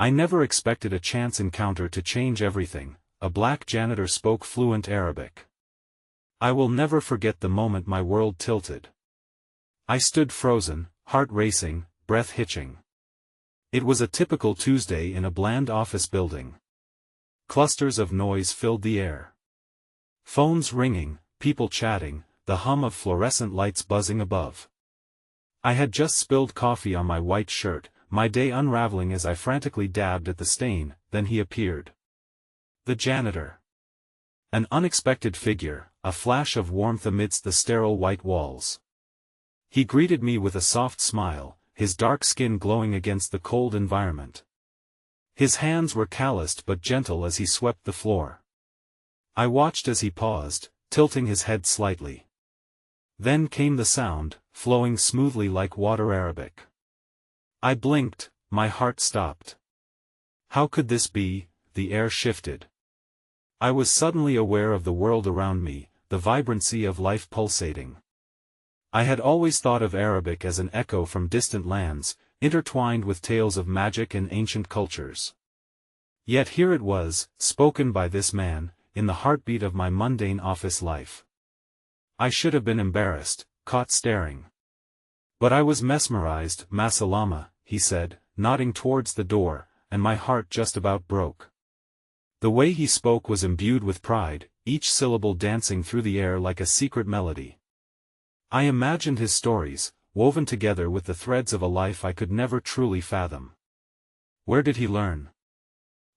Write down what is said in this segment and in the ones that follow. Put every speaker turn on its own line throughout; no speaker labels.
I never expected a chance encounter to change everything. A black janitor spoke fluent Arabic. I will never forget the moment my world tilted. I stood frozen, heart racing, breath hitching. It was a typical Tuesday in a bland office building. Clusters of noise filled the air. Phones ringing, people chatting, the hum of fluorescent lights buzzing above. I had just spilled coffee on my white shirt, my day unraveling as I frantically dabbed at the stain. Then he appeared. The janitor. An unexpected figure, a flash of warmth amidst the sterile white walls. He greeted me with a soft smile, his dark skin glowing against the cold environment. His hands were calloused but gentle as he swept the floor. I watched as he paused, tilting his head slightly. Then came the sound, flowing smoothly like water Arabic. I blinked, my heart stopped. How could this be? The air shifted. I was suddenly aware of the world around me, the vibrancy of life pulsating. I had always thought of Arabic as an echo from distant lands, intertwined with tales of magic and ancient cultures. Yet here it was, spoken by this man, in the heartbeat of my mundane office life. I should have been embarrassed, caught staring. But I was mesmerized. "Masalama," he said, nodding towards the door, and my heart just about broke. The way he spoke was imbued with pride, each syllable dancing through the air like a secret melody. I imagined his stories, woven together with the threads of a life I could never truly fathom. Where did he learn?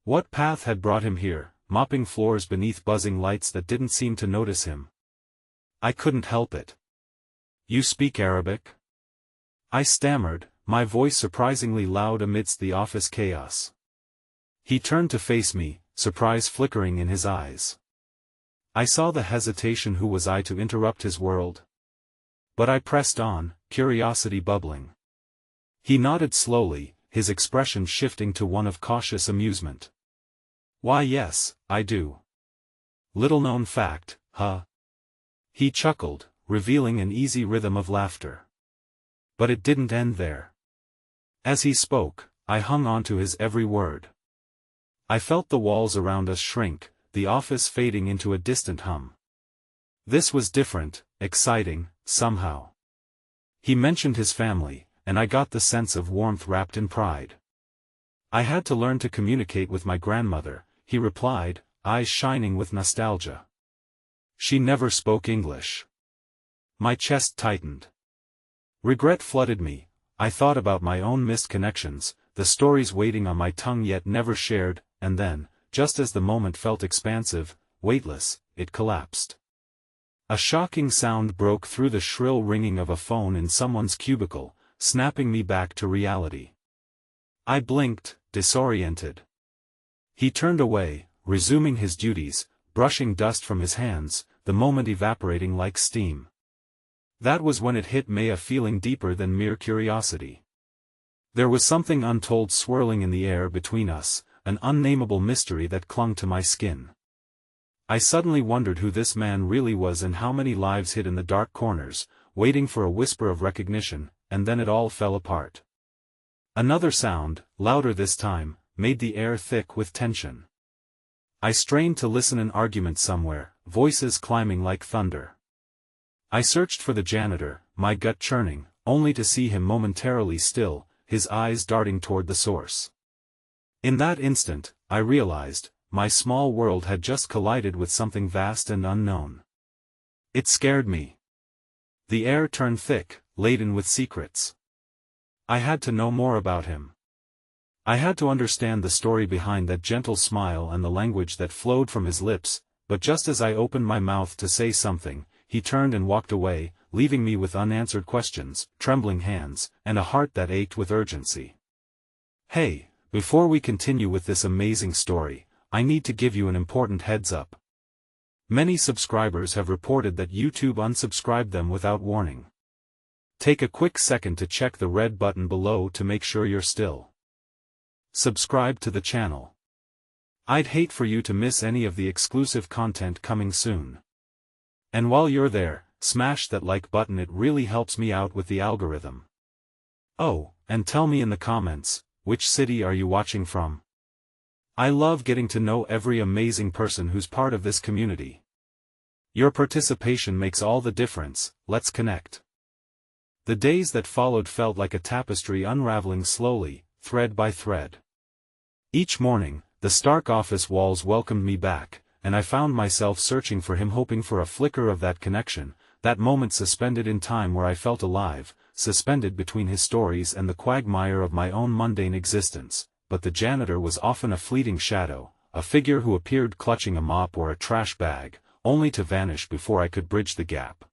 What path had brought him here, mopping floors beneath buzzing lights that didn't seem to notice him? I couldn't help it. "You speak Arabic?" I stammered, my voice surprisingly loud amidst the office chaos. He turned to face me, surprise flickering in his eyes. I saw the hesitation. Who was I to interrupt his world? But I pressed on, curiosity bubbling. He nodded slowly, his expression shifting to one of cautious amusement. "Why yes, I do. Little known fact, huh?" He chuckled, revealing an easy rhythm of laughter. But it didn't end there. As he spoke, I hung on to his every word. I felt the walls around us shrink, the office fading into a distant hum. This was different, exciting, somehow. He mentioned his family, and I got the sense of warmth wrapped in pride. "I had to learn to communicate with my grandmother," he replied, eyes shining with nostalgia. "She never spoke English." My chest tightened. Regret flooded me. I thought about my own missed connections, the stories waiting on my tongue yet never shared, and then, just as the moment felt expansive, weightless, it collapsed. A shocking sound broke through the shrill ringing of a phone in someone's cubicle, snapping me back to reality. I blinked, disoriented. He turned away, resuming his duties, brushing dust from his hands, the moment evaporating like steam. That was when it hit me, a feeling deeper than mere curiosity. There was something untold swirling in the air between us, an unnameable mystery that clung to my skin. I suddenly wondered who this man really was and how many lives hid in the dark corners, waiting for a whisper of recognition, and then it all fell apart. Another sound, louder this time, made the air thick with tension. I strained to listen. An argument somewhere, voices climbing like thunder. I searched for the janitor, my gut churning, only to see him momentarily still, his eyes darting toward the source. In that instant, I realized, my small world had just collided with something vast and unknown. It scared me. The air turned thick, laden with secrets. I had to know more about him. I had to understand the story behind that gentle smile and the language that flowed from his lips, but just as I opened my mouth to say something, he turned and walked away, leaving me with unanswered questions, trembling hands, and a heart that ached with urgency. Hey, before we continue with this amazing story, I need to give you an important heads up. Many subscribers have reported that YouTube unsubscribed them without warning. Take a quick second to check the red button below to make sure you're still subscribed to the channel. I'd hate for you to miss any of the exclusive content coming soon. And while you're there, smash that like button, it really helps me out with the algorithm. Oh, and tell me in the comments, which city are you watching from? I love getting to know every amazing person who's part of this community. Your participation makes all the difference, let's connect. The days that followed felt like a tapestry unraveling slowly, thread by thread. Each morning, the stark office walls welcomed me back, and I found myself searching for him, hoping for a flicker of that connection, that moment suspended in time where I felt alive, suspended between his stories and the quagmire of my own mundane existence. But the janitor was often a fleeting shadow, a figure who appeared clutching a mop or a trash bag, only to vanish before I could bridge the gap.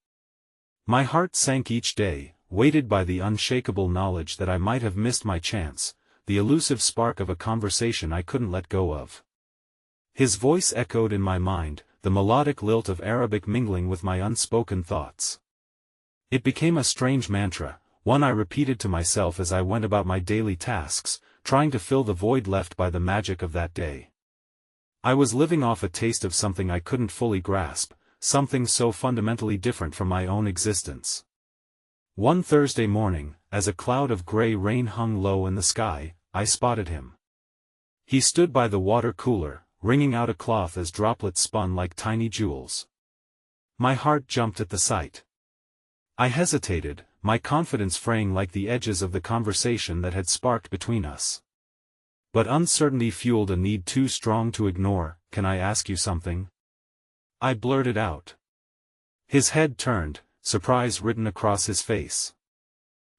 My heart sank each day, weighted by the unshakable knowledge that I might have missed my chance, the elusive spark of a conversation I couldn't let go of. His voice echoed in my mind, the melodic lilt of Arabic mingling with my unspoken thoughts. It became a strange mantra, one I repeated to myself as I went about my daily tasks, trying to fill the void left by the magic of that day. I was living off a taste of something I couldn't fully grasp, something so fundamentally different from my own existence. One Thursday morning, as a cloud of gray rain hung low in the sky, I spotted him. He stood by the water cooler, wringing out a cloth as droplets spun like tiny jewels. My heart jumped at the sight. I hesitated, my confidence fraying like the edges of the conversation that had sparked between us. But uncertainty fueled a need too strong to ignore. "Can I ask you something?" I blurted out. His head turned, surprise written across his face.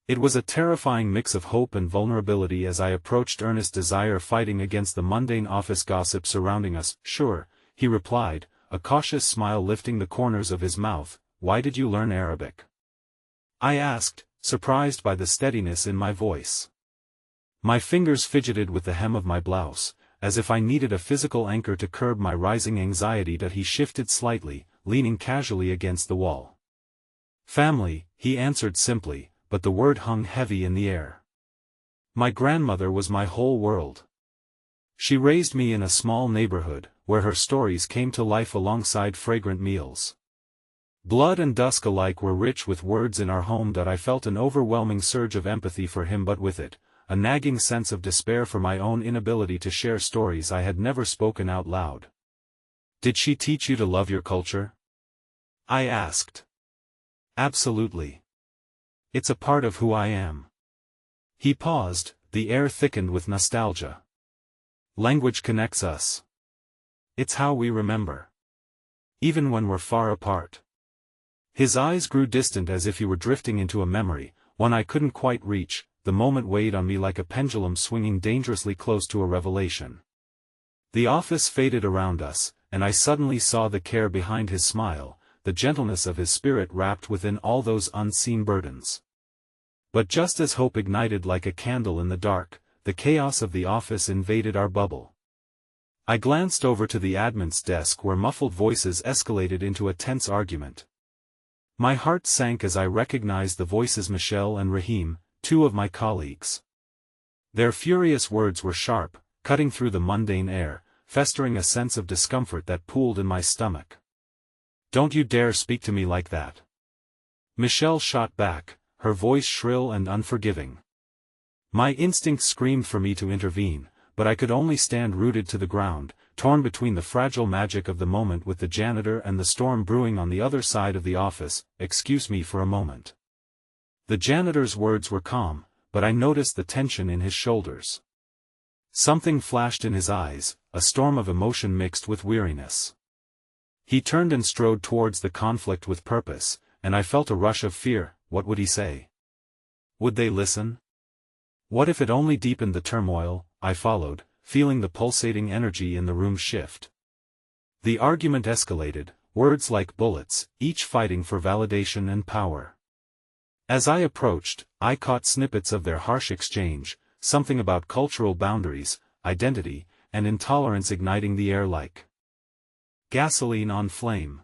It was a terrifying mix of hope and vulnerability as I approached, earnest desire fighting against the mundane office gossip surrounding us. "Sure," he replied, a cautious smile lifting the corners of his mouth. "Why did you learn Arabic?" I asked, surprised by the steadiness in my voice. My fingers fidgeted with the hem of my blouse, as if I needed a physical anchor to curb my rising anxiety. That he shifted slightly, leaning casually against the wall. "Family," he answered simply, but the word hung heavy in the air. My grandmother was my whole world. She raised me in a small neighborhood, where her stories came to life alongside fragrant meals. Blood and dusk alike were rich with words in our home. I felt an overwhelming surge of empathy for him, but with it, a nagging sense of despair for my own inability to share stories I had never spoken out loud. "Did she teach you to love your culture?" I asked. "Absolutely. It's a part of who I am." He paused, the air thickened with nostalgia. "Language connects us. It's how we remember. Even when we're far apart." His eyes grew distant as if he were drifting into a memory, one I couldn't quite reach. The moment weighed on me like a pendulum swinging dangerously close to a revelation. The office faded around us, and I suddenly saw the care behind his smile, the gentleness of his spirit wrapped within all those unseen burdens. But just as hope ignited like a candle in the dark, the chaos of the office invaded our bubble. I glanced over to the admin's desk where muffled voices escalated into a tense argument. My heart sank as I recognized the voices. Michelle and Rahim, two of my colleagues. Their furious words were sharp, cutting through the mundane air, festering a sense of discomfort that pooled in my stomach. "Don't you dare speak to me like that!" Michelle shot back, her voice shrill and unforgiving. My instinct screamed for me to intervene, but I could only stand rooted to the ground, torn between the fragile magic of the moment with the janitor and the storm brewing on the other side of the office. "Excuse me for a moment." The janitor's words were calm, but I noticed the tension in his shoulders. Something flashed in his eyes, a storm of emotion mixed with weariness. He turned and strode towards the conflict with purpose, and I felt a rush of fear. What would he say? Would they listen? What if it only deepened the turmoil? I followed, feeling the pulsating energy in the room shift. The argument escalated, words like bullets, each fighting for validation and power. As I approached, I caught snippets of their harsh exchange, something about cultural boundaries, identity, and intolerance igniting the air like gasoline on flame.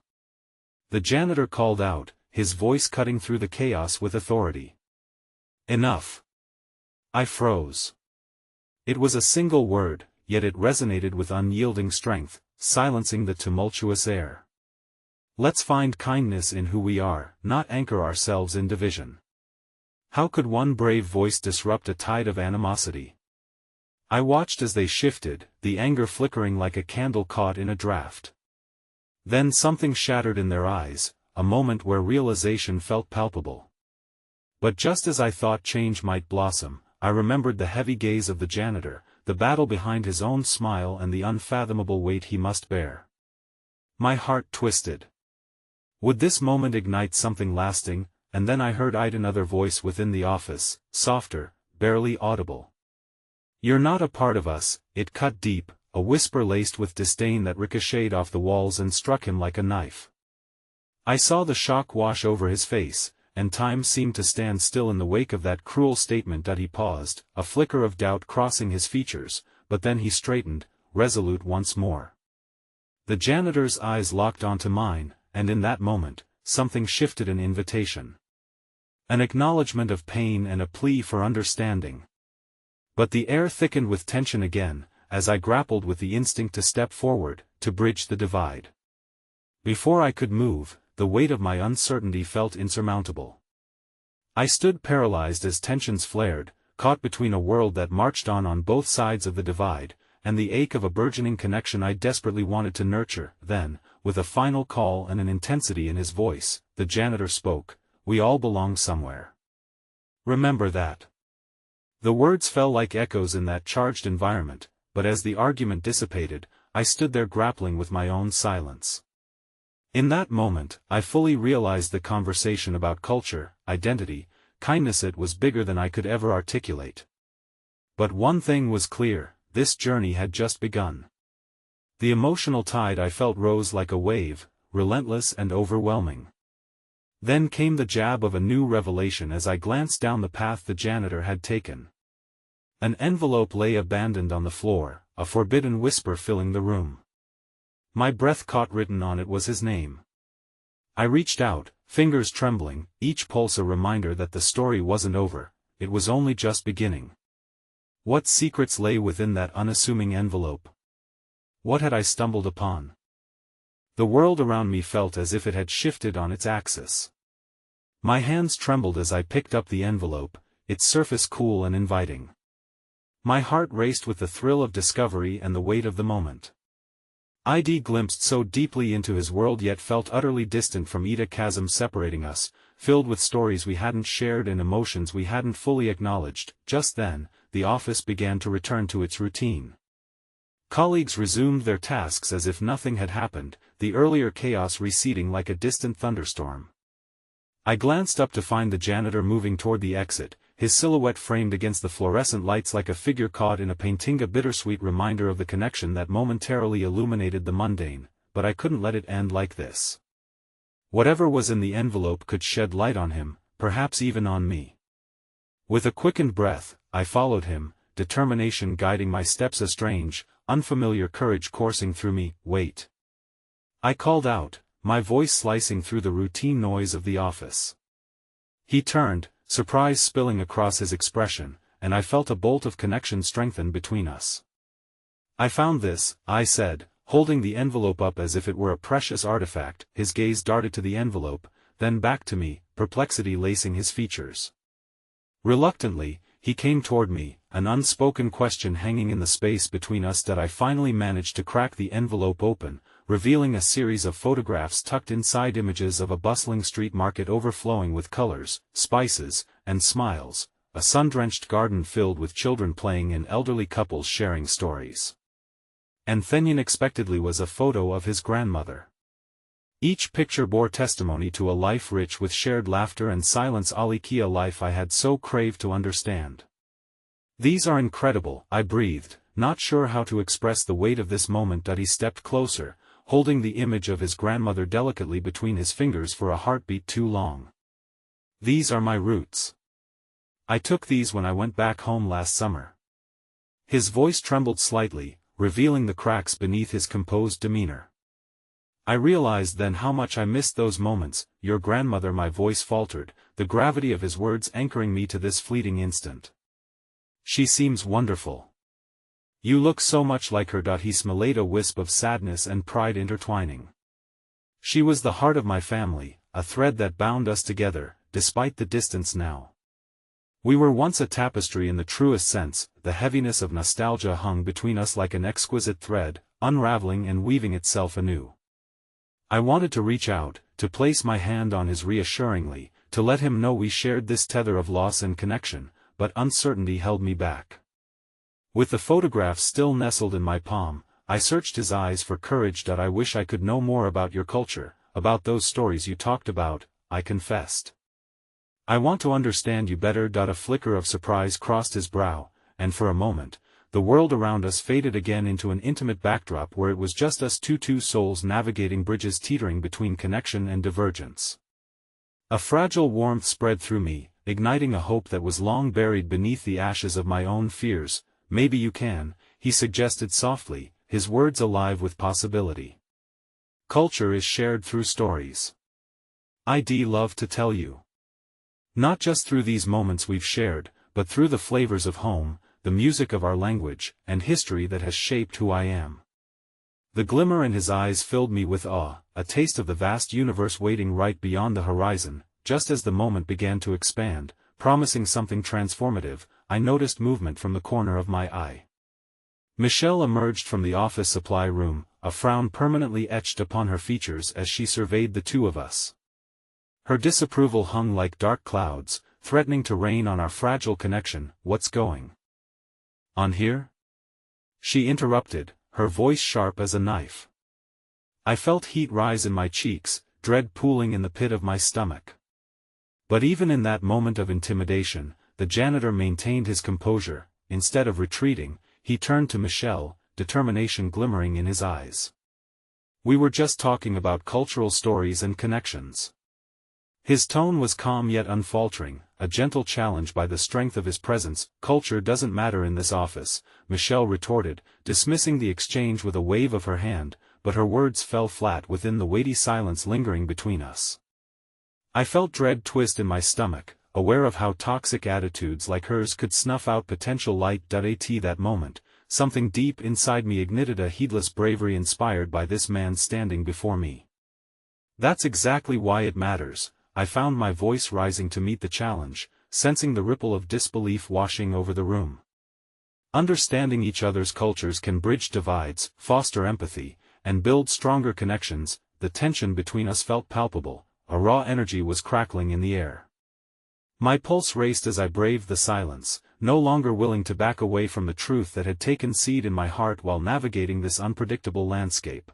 The janitor called out, his voice cutting through the chaos with authority. "Enough." I froze. It was a single word, yet it resonated with unyielding strength, silencing the tumultuous air. "Let's find kindness in who we are, not anchor ourselves in division." How could one brave voice disrupt a tide of animosity? I watched as they shifted, the anger flickering like a candle caught in a draft. Then something shattered in their eyes, a moment where realization felt palpable. But just as I thought change might blossom, I remembered the heavy gaze of the janitor, the battle behind his own smile and the unfathomable weight he must bear. My heart twisted. Would this moment ignite something lasting? And then I heard another voice within the office, softer, barely audible. "You're not a part of us." It cut deep, a whisper laced with disdain that ricocheted off the walls and struck him like a knife. I saw the shock wash over his face, and time seemed to stand still in the wake of that cruel statement. That he paused, a flicker of doubt crossing his features, but then he straightened, resolute once more. The janitor's eyes locked onto mine, and in that moment, something shifted, an invitation. An acknowledgement of pain and a plea for understanding. But the air thickened with tension again, as I grappled with the instinct to step forward, to bridge the divide. Before I could move, the weight of my uncertainty felt insurmountable. I stood paralyzed as tensions flared, caught between a world that marched on both sides of the divide, and the ache of a burgeoning connection I desperately wanted to nurture. Then, with a final call and an intensity in his voice, the janitor spoke, "We all belong somewhere. Remember that." The words fell like echoes in that charged environment, but as the argument dissipated, I stood there grappling with my own silence. In that moment, I fully realized the conversation about culture, identity, kindness, it was bigger than I could ever articulate. But one thing was clear, this journey had just begun. The emotional tide I felt rose like a wave, relentless and overwhelming. Then came the jab of a new revelation as I glanced down the path the janitor had taken. An envelope lay abandoned on the floor, a forbidden whisper filling the room. My breath caught. Written on it was his name. I reached out, fingers trembling, each pulse a reminder that the story wasn't over, it was only just beginning. What secrets lay within that unassuming envelope? What had I stumbled upon? The world around me felt as if it had shifted on its axis. My hands trembled as I picked up the envelope, its surface cool and inviting. My heart raced with the thrill of discovery and the weight of the moment. I'd glimpsed so deeply into his world yet felt utterly distant from it, a chasm separating us, filled with stories we hadn't shared and emotions we hadn't fully acknowledged. Just then, the office began to return to its routine. Colleagues resumed their tasks as if nothing had happened, the earlier chaos receding like a distant thunderstorm. I glanced up to find the janitor moving toward the exit, his silhouette framed against the fluorescent lights like a figure caught in a painting, a bittersweet reminder of the connection that momentarily illuminated the mundane, but I couldn't let it end like this. Whatever was in the envelope could shed light on him, perhaps even on me. With a quickened breath, I followed him, determination guiding my steps, a strange, unfamiliar courage coursing through me. "Wait!" I called out, my voice slicing through the routine noise of the office. He turned, surprise spilling across his expression, and I felt a bolt of connection strengthen between us. "I found this," I said, holding the envelope up as if it were a precious artifact. His gaze darted to the envelope, then back to me, perplexity lacing his features. Reluctantly, he came toward me, an unspoken question hanging in the space between us. That I finally managed to crack the envelope open, revealing a series of photographs tucked inside, images of a bustling street market overflowing with colors, spices, and smiles, a sun-drenched garden filled with children playing and elderly couples sharing stories. And then unexpectedly was a photo of his grandmother. Each picture bore testimony to a life rich with shared laughter and silence, a life I had so craved to understand. "These are incredible," I breathed, not sure how to express the weight of this moment. He stepped closer, holding the image of his grandmother delicately between his fingers for a heartbeat too long. "These are my roots. I took these when I went back home last summer." His voice trembled slightly, revealing the cracks beneath his composed demeanor. I realized then how much I missed those moments. "Your grandmother," my voice faltered, the gravity of his words anchoring me to this fleeting instant. "She seems wonderful. You look so much like her." He smiled, a wisp of sadness and pride intertwining. "She was the heart of my family, a thread that bound us together, despite the distance now. We were once a tapestry in the truest sense, the heaviness of nostalgia hung between us like an exquisite thread, unraveling and weaving itself anew. I wanted to reach out, to place my hand on his reassuringly, to let him know we shared this tether of loss and connection, but uncertainty held me back. With the photograph still nestled in my palm, I searched his eyes for courage. I wish I could know more about your culture, about those stories you talked about, I confessed. I want to understand you better. A flicker of surprise crossed his brow, and for a moment, the world around us faded again into an intimate backdrop where it was just us two souls navigating bridges teetering between connection and divergence. A fragile warmth spread through me, igniting a hope that was long buried beneath the ashes of my own fears. Maybe you can, he suggested softly, his words alive with possibility. Culture is shared through stories. I'd love to tell you. Not just through these moments we've shared, but through the flavors of home, the music of our language, and history that has shaped who I am. The glimmer in his eyes filled me with awe, a taste of the vast universe waiting right beyond the horizon. Just as the moment began to expand, promising something transformative, I noticed movement from the corner of my eye. Michelle emerged from the office supply room, a frown permanently etched upon her features as she surveyed the two of us. Her disapproval hung like dark clouds, threatening to rain on our fragile connection. What's going on here? She interrupted, her voice sharp as a knife. I felt heat rise in my cheeks, dread pooling in the pit of my stomach. But even in that moment of intimidation, the janitor maintained his composure. Instead of retreating, he turned to Michelle, determination glimmering in his eyes. We were just talking about cultural stories and connections. His tone was calm yet unfaltering, a gentle challenge by the strength of his presence. Culture doesn't matter in this office, Michelle retorted, dismissing the exchange with a wave of her hand, but her words fell flat within the weighty silence lingering between us. I felt dread twist in my stomach, aware of how toxic attitudes like hers could snuff out potential light. At that moment, something deep inside me ignited a heedless bravery inspired by this man standing before me. That's exactly why it matters. I found my voice rising to meet the challenge, sensing the ripple of disbelief washing over the room. Understanding each other's cultures can bridge divides, foster empathy, and build stronger connections. The tension between us felt palpable, a raw energy was crackling in the air. My pulse raced as I braved the silence, no longer willing to back away from the truth that had taken seed in my heart while navigating this unpredictable landscape.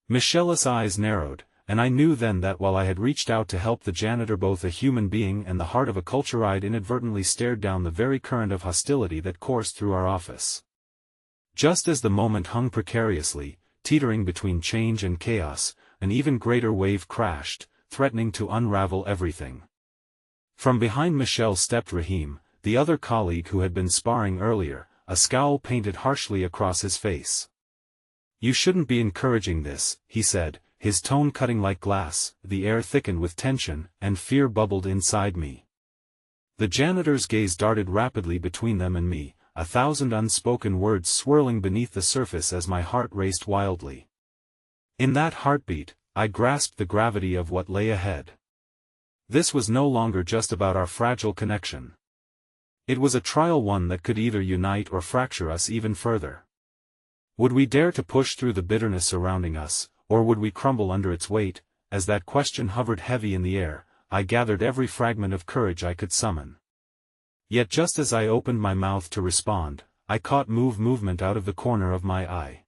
Michelle's eyes narrowed, and I knew then that while I had reached out to help the janitor, both a human being and the heart of a culture, I'd inadvertently stared down the very current of hostility that coursed through our office. Just as the moment hung precariously, teetering between change and chaos, an even greater wave crashed, threatening to unravel everything. From behind Michelle stepped Rahim, the other colleague who had been sparring earlier, a scowl painted harshly across his face. "You shouldn't be encouraging this," he said, his tone cutting like glass. The air thickened with tension, and fear bubbled inside me. The janitor's gaze darted rapidly between them and me, 1,000 unspoken words swirling beneath the surface as my heart raced wildly. In that heartbeat, I grasped the gravity of what lay ahead. This was no longer just about our fragile connection. It was a trial, one that could either unite or fracture us even further. Would we dare to push through the bitterness surrounding us, or would we crumble under its weight? As that question hovered heavy in the air, I gathered every fragment of courage I could summon. Yet just as I opened my mouth to respond, I caught movement out of the corner of my eye.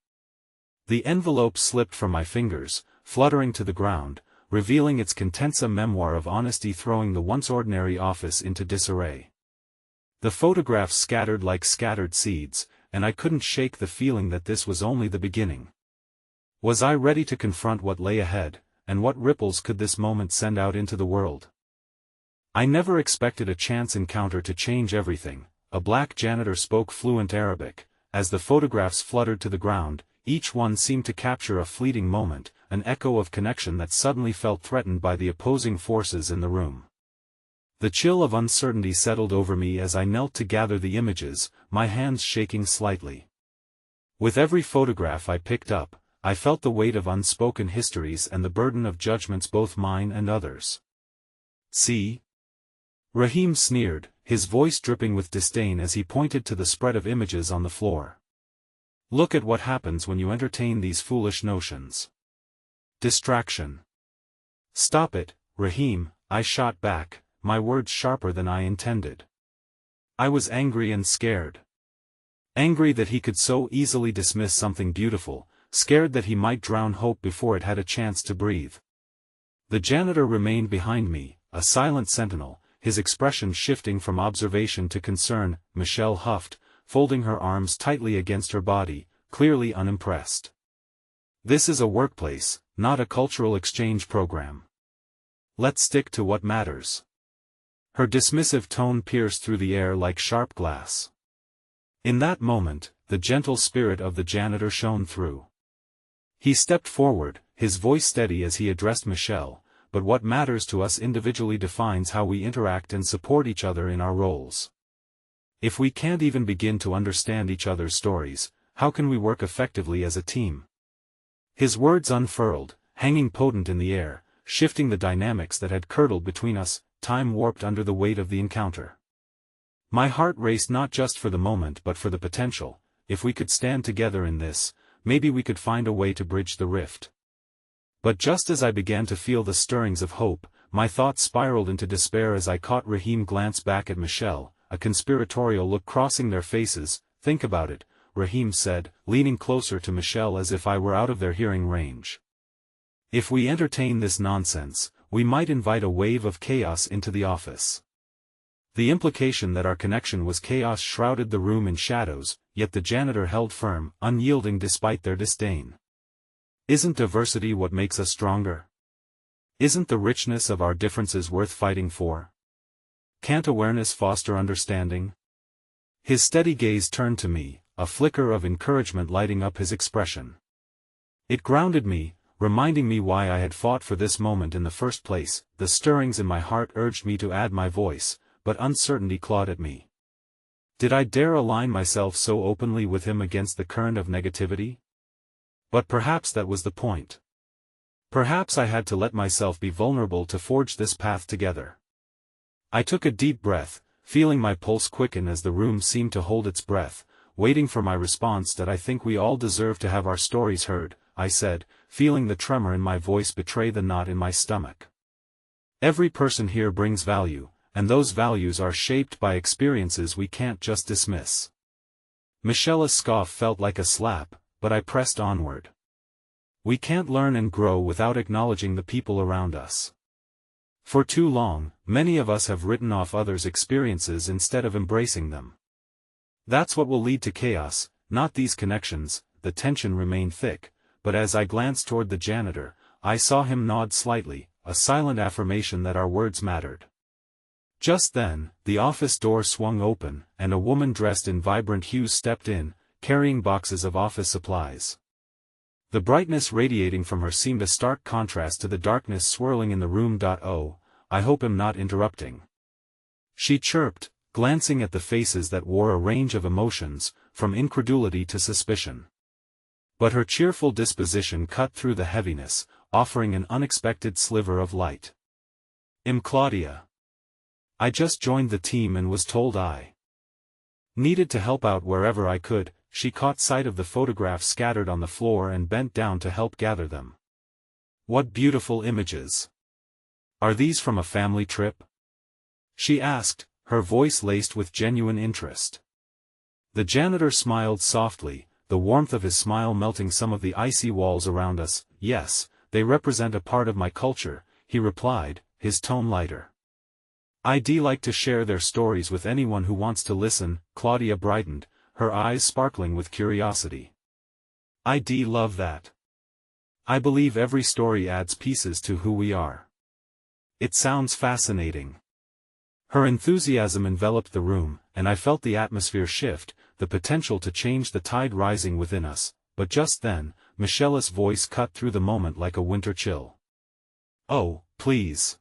The envelope slipped from my fingers, fluttering to the ground, revealing its contents, a memoir of honesty throwing the once ordinary office into disarray. The photographs scattered like scattered seeds, and I couldn't shake the feeling that this was only the beginning. Was I ready to confront what lay ahead, and what ripples could this moment send out into the world? I never expected a chance encounter to change everything. A black janitor spoke fluent Arabic. As the photographs fluttered to the ground, each one seemed to capture a fleeting moment, an echo of connection that suddenly felt threatened by the opposing forces in the room. The chill of uncertainty settled over me as I knelt to gather the images, my hands shaking slightly. With every photograph I picked up, I felt the weight of unspoken histories and the burden of judgments, both mine and others. "See?" Rahim sneered, his voice dripping with disdain as he pointed to the spread of images on the floor. "Look at what happens when you entertain these foolish notions. Distraction." "Stop it, Raheem," I shot back, my words sharper than I intended. I was angry and scared. Angry that he could so easily dismiss something beautiful, scared that he might drown hope before it had a chance to breathe. The janitor remained behind me, a silent sentinel, his expression shifting from observation to concern. Michelle huffed, folding her arms tightly against her body, clearly unimpressed. "This is a workplace, not a cultural exchange program. Let's stick to what matters." Her dismissive tone pierced through the air like sharp glass. In that moment, the gentle spirit of the janitor shone through. He stepped forward, his voice steady as he addressed Michelle, "But what matters to us individually defines how we interact and support each other in our roles. If we can't even begin to understand each other's stories, how can we work effectively as a team?" His words unfurled, hanging potent in the air, shifting the dynamics that had curdled between us, time warped under the weight of the encounter. My heart raced not just for the moment but for the potential. If we could stand together in this, maybe we could find a way to bridge the rift. But just as I began to feel the stirrings of hope, my thoughts spiraled into despair as I caught Raheem glance back at Michelle, a conspiratorial look crossing their faces. "Think about it," Raheem said, leaning closer to Michelle as if I were out of their hearing range. "If we entertain this nonsense, we might invite a wave of chaos into the office." The implication that our connection was chaos shrouded the room in shadows, yet the janitor held firm, unyielding despite their disdain. "Isn't diversity what makes us stronger? Isn't the richness of our differences worth fighting for? Can't awareness foster understanding?" His steady gaze turned to me, a flicker of encouragement lighting up his expression. It grounded me, reminding me why I had fought for this moment in the first place. The stirrings in my heart urged me to add my voice, but uncertainty clawed at me. Did I dare align myself so openly with him against the current of negativity? But perhaps that was the point. Perhaps I had to let myself be vulnerable to forge this path together. I took a deep breath, feeling my pulse quicken as the room seemed to hold its breath, waiting for my response. "That I think we all deserve to have our stories heard," I said, feeling the tremor in my voice betray the knot in my stomach. "Every person here brings value, and those values are shaped by experiences we can't just dismiss." Michelle's scoff felt like a slap, but I pressed onward. "We can't learn and grow without acknowledging the people around us. For too long, many of us have written off others' experiences instead of embracing them. That's what will lead to chaos, not these connections." The tension remained thick, but as I glanced toward the janitor, I saw him nod slightly, a silent affirmation that our words mattered. Just then, the office door swung open, and a woman dressed in vibrant hues stepped in, carrying boxes of office supplies. The brightness radiating from her seemed a stark contrast to the darkness swirling in the room. "Oh, I hope I'm not interrupting," she chirped, glancing at the faces that wore a range of emotions, from incredulity to suspicion. But her cheerful disposition cut through the heaviness, offering an unexpected sliver of light. Claudia. I just joined the team and was told I needed to help out wherever I could." She caught sight of the photographs scattered on the floor and bent down to help gather them. "What beautiful images! Are these from a family trip?" she asked, her voice laced with genuine interest. The janitor smiled softly, the warmth of his smile melting some of the icy walls around us. "Yes, they represent a part of my culture," he replied, his tone lighter. "I'd like to share their stories with anyone who wants to listen." Claudia brightened, her eyes sparkling with curiosity. "I'd love that. I believe every story adds pieces to who we are." "It sounds fascinating." Her enthusiasm enveloped the room, and I felt the atmosphere shift, the potential to change the tide rising within us. But just then, Michelle's voice cut through the moment like a winter chill. "Oh, please.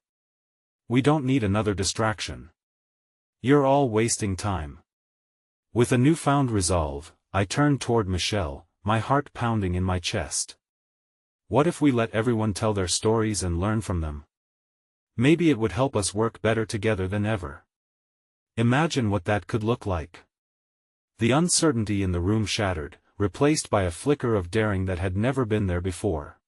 We don't need another distraction. You're all wasting time." With a newfound resolve, I turned toward Michelle, my heart pounding in my chest. What if we let everyone tell their stories and learn from them? Maybe it would help us work better together than ever. Imagine what that could look like. The uncertainty in the room shattered, replaced by a flicker of daring that had never been there before.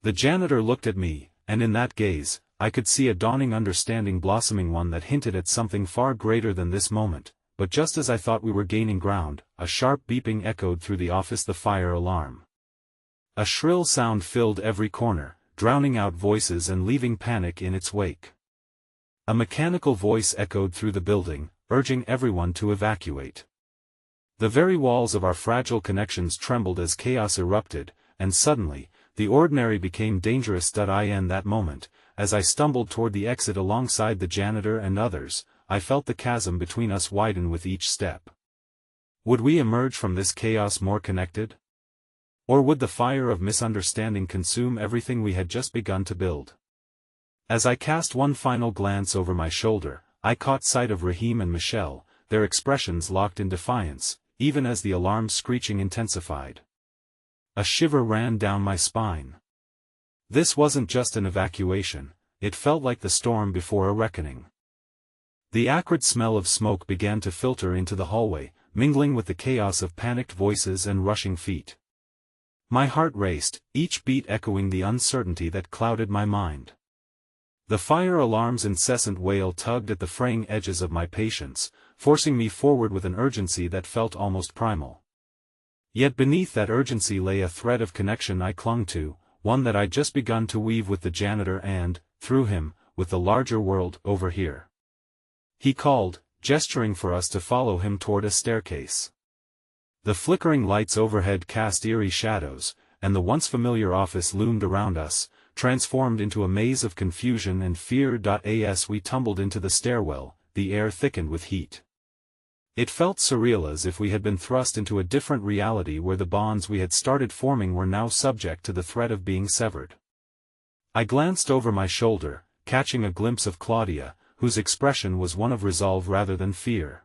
The janitor looked at me, and in that gaze, I could see a dawning understanding blossoming, one that hinted at something far greater than this moment. But just as I thought we were gaining ground, a sharp beeping echoed through the office, the fire alarm. A shrill sound filled every corner, drowning out voices and leaving panic in its wake. A mechanical voice echoed through the building, urging everyone to evacuate. The very walls of our fragile connections trembled as chaos erupted, and suddenly, the ordinary became dangerous. In that moment, as I stumbled toward the exit alongside the janitor and others, I felt the chasm between us widen with each step. Would we emerge from this chaos more connected? Or would the fire of misunderstanding consume everything we had just begun to build? As I cast one final glance over my shoulder, I caught sight of Raheem and Michelle, their expressions locked in defiance, even as the alarm's screeching intensified. A shiver ran down my spine. This wasn't just an evacuation, it felt like the storm before a reckoning. The acrid smell of smoke began to filter into the hallway, mingling with the chaos of panicked voices and rushing feet. My heart raced, each beat echoing the uncertainty that clouded my mind. The fire alarm's incessant wail tugged at the fraying edges of my patience, forcing me forward with an urgency that felt almost primal. Yet beneath that urgency lay a thread of connection I clung to, one that I'd just begun to weave with the janitor and, through him, with the larger world over here. He called, gesturing for us to follow him toward a staircase. The flickering lights overhead cast eerie shadows, and the once familiar office loomed around us, transformed into a maze of confusion and fear. As we tumbled into the stairwell, the air thickened with heat. It felt surreal, as if we had been thrust into a different reality where the bonds we had started forming were now subject to the threat of being severed. I glanced over my shoulder, catching a glimpse of Claudia, whose expression was one of resolve rather than fear.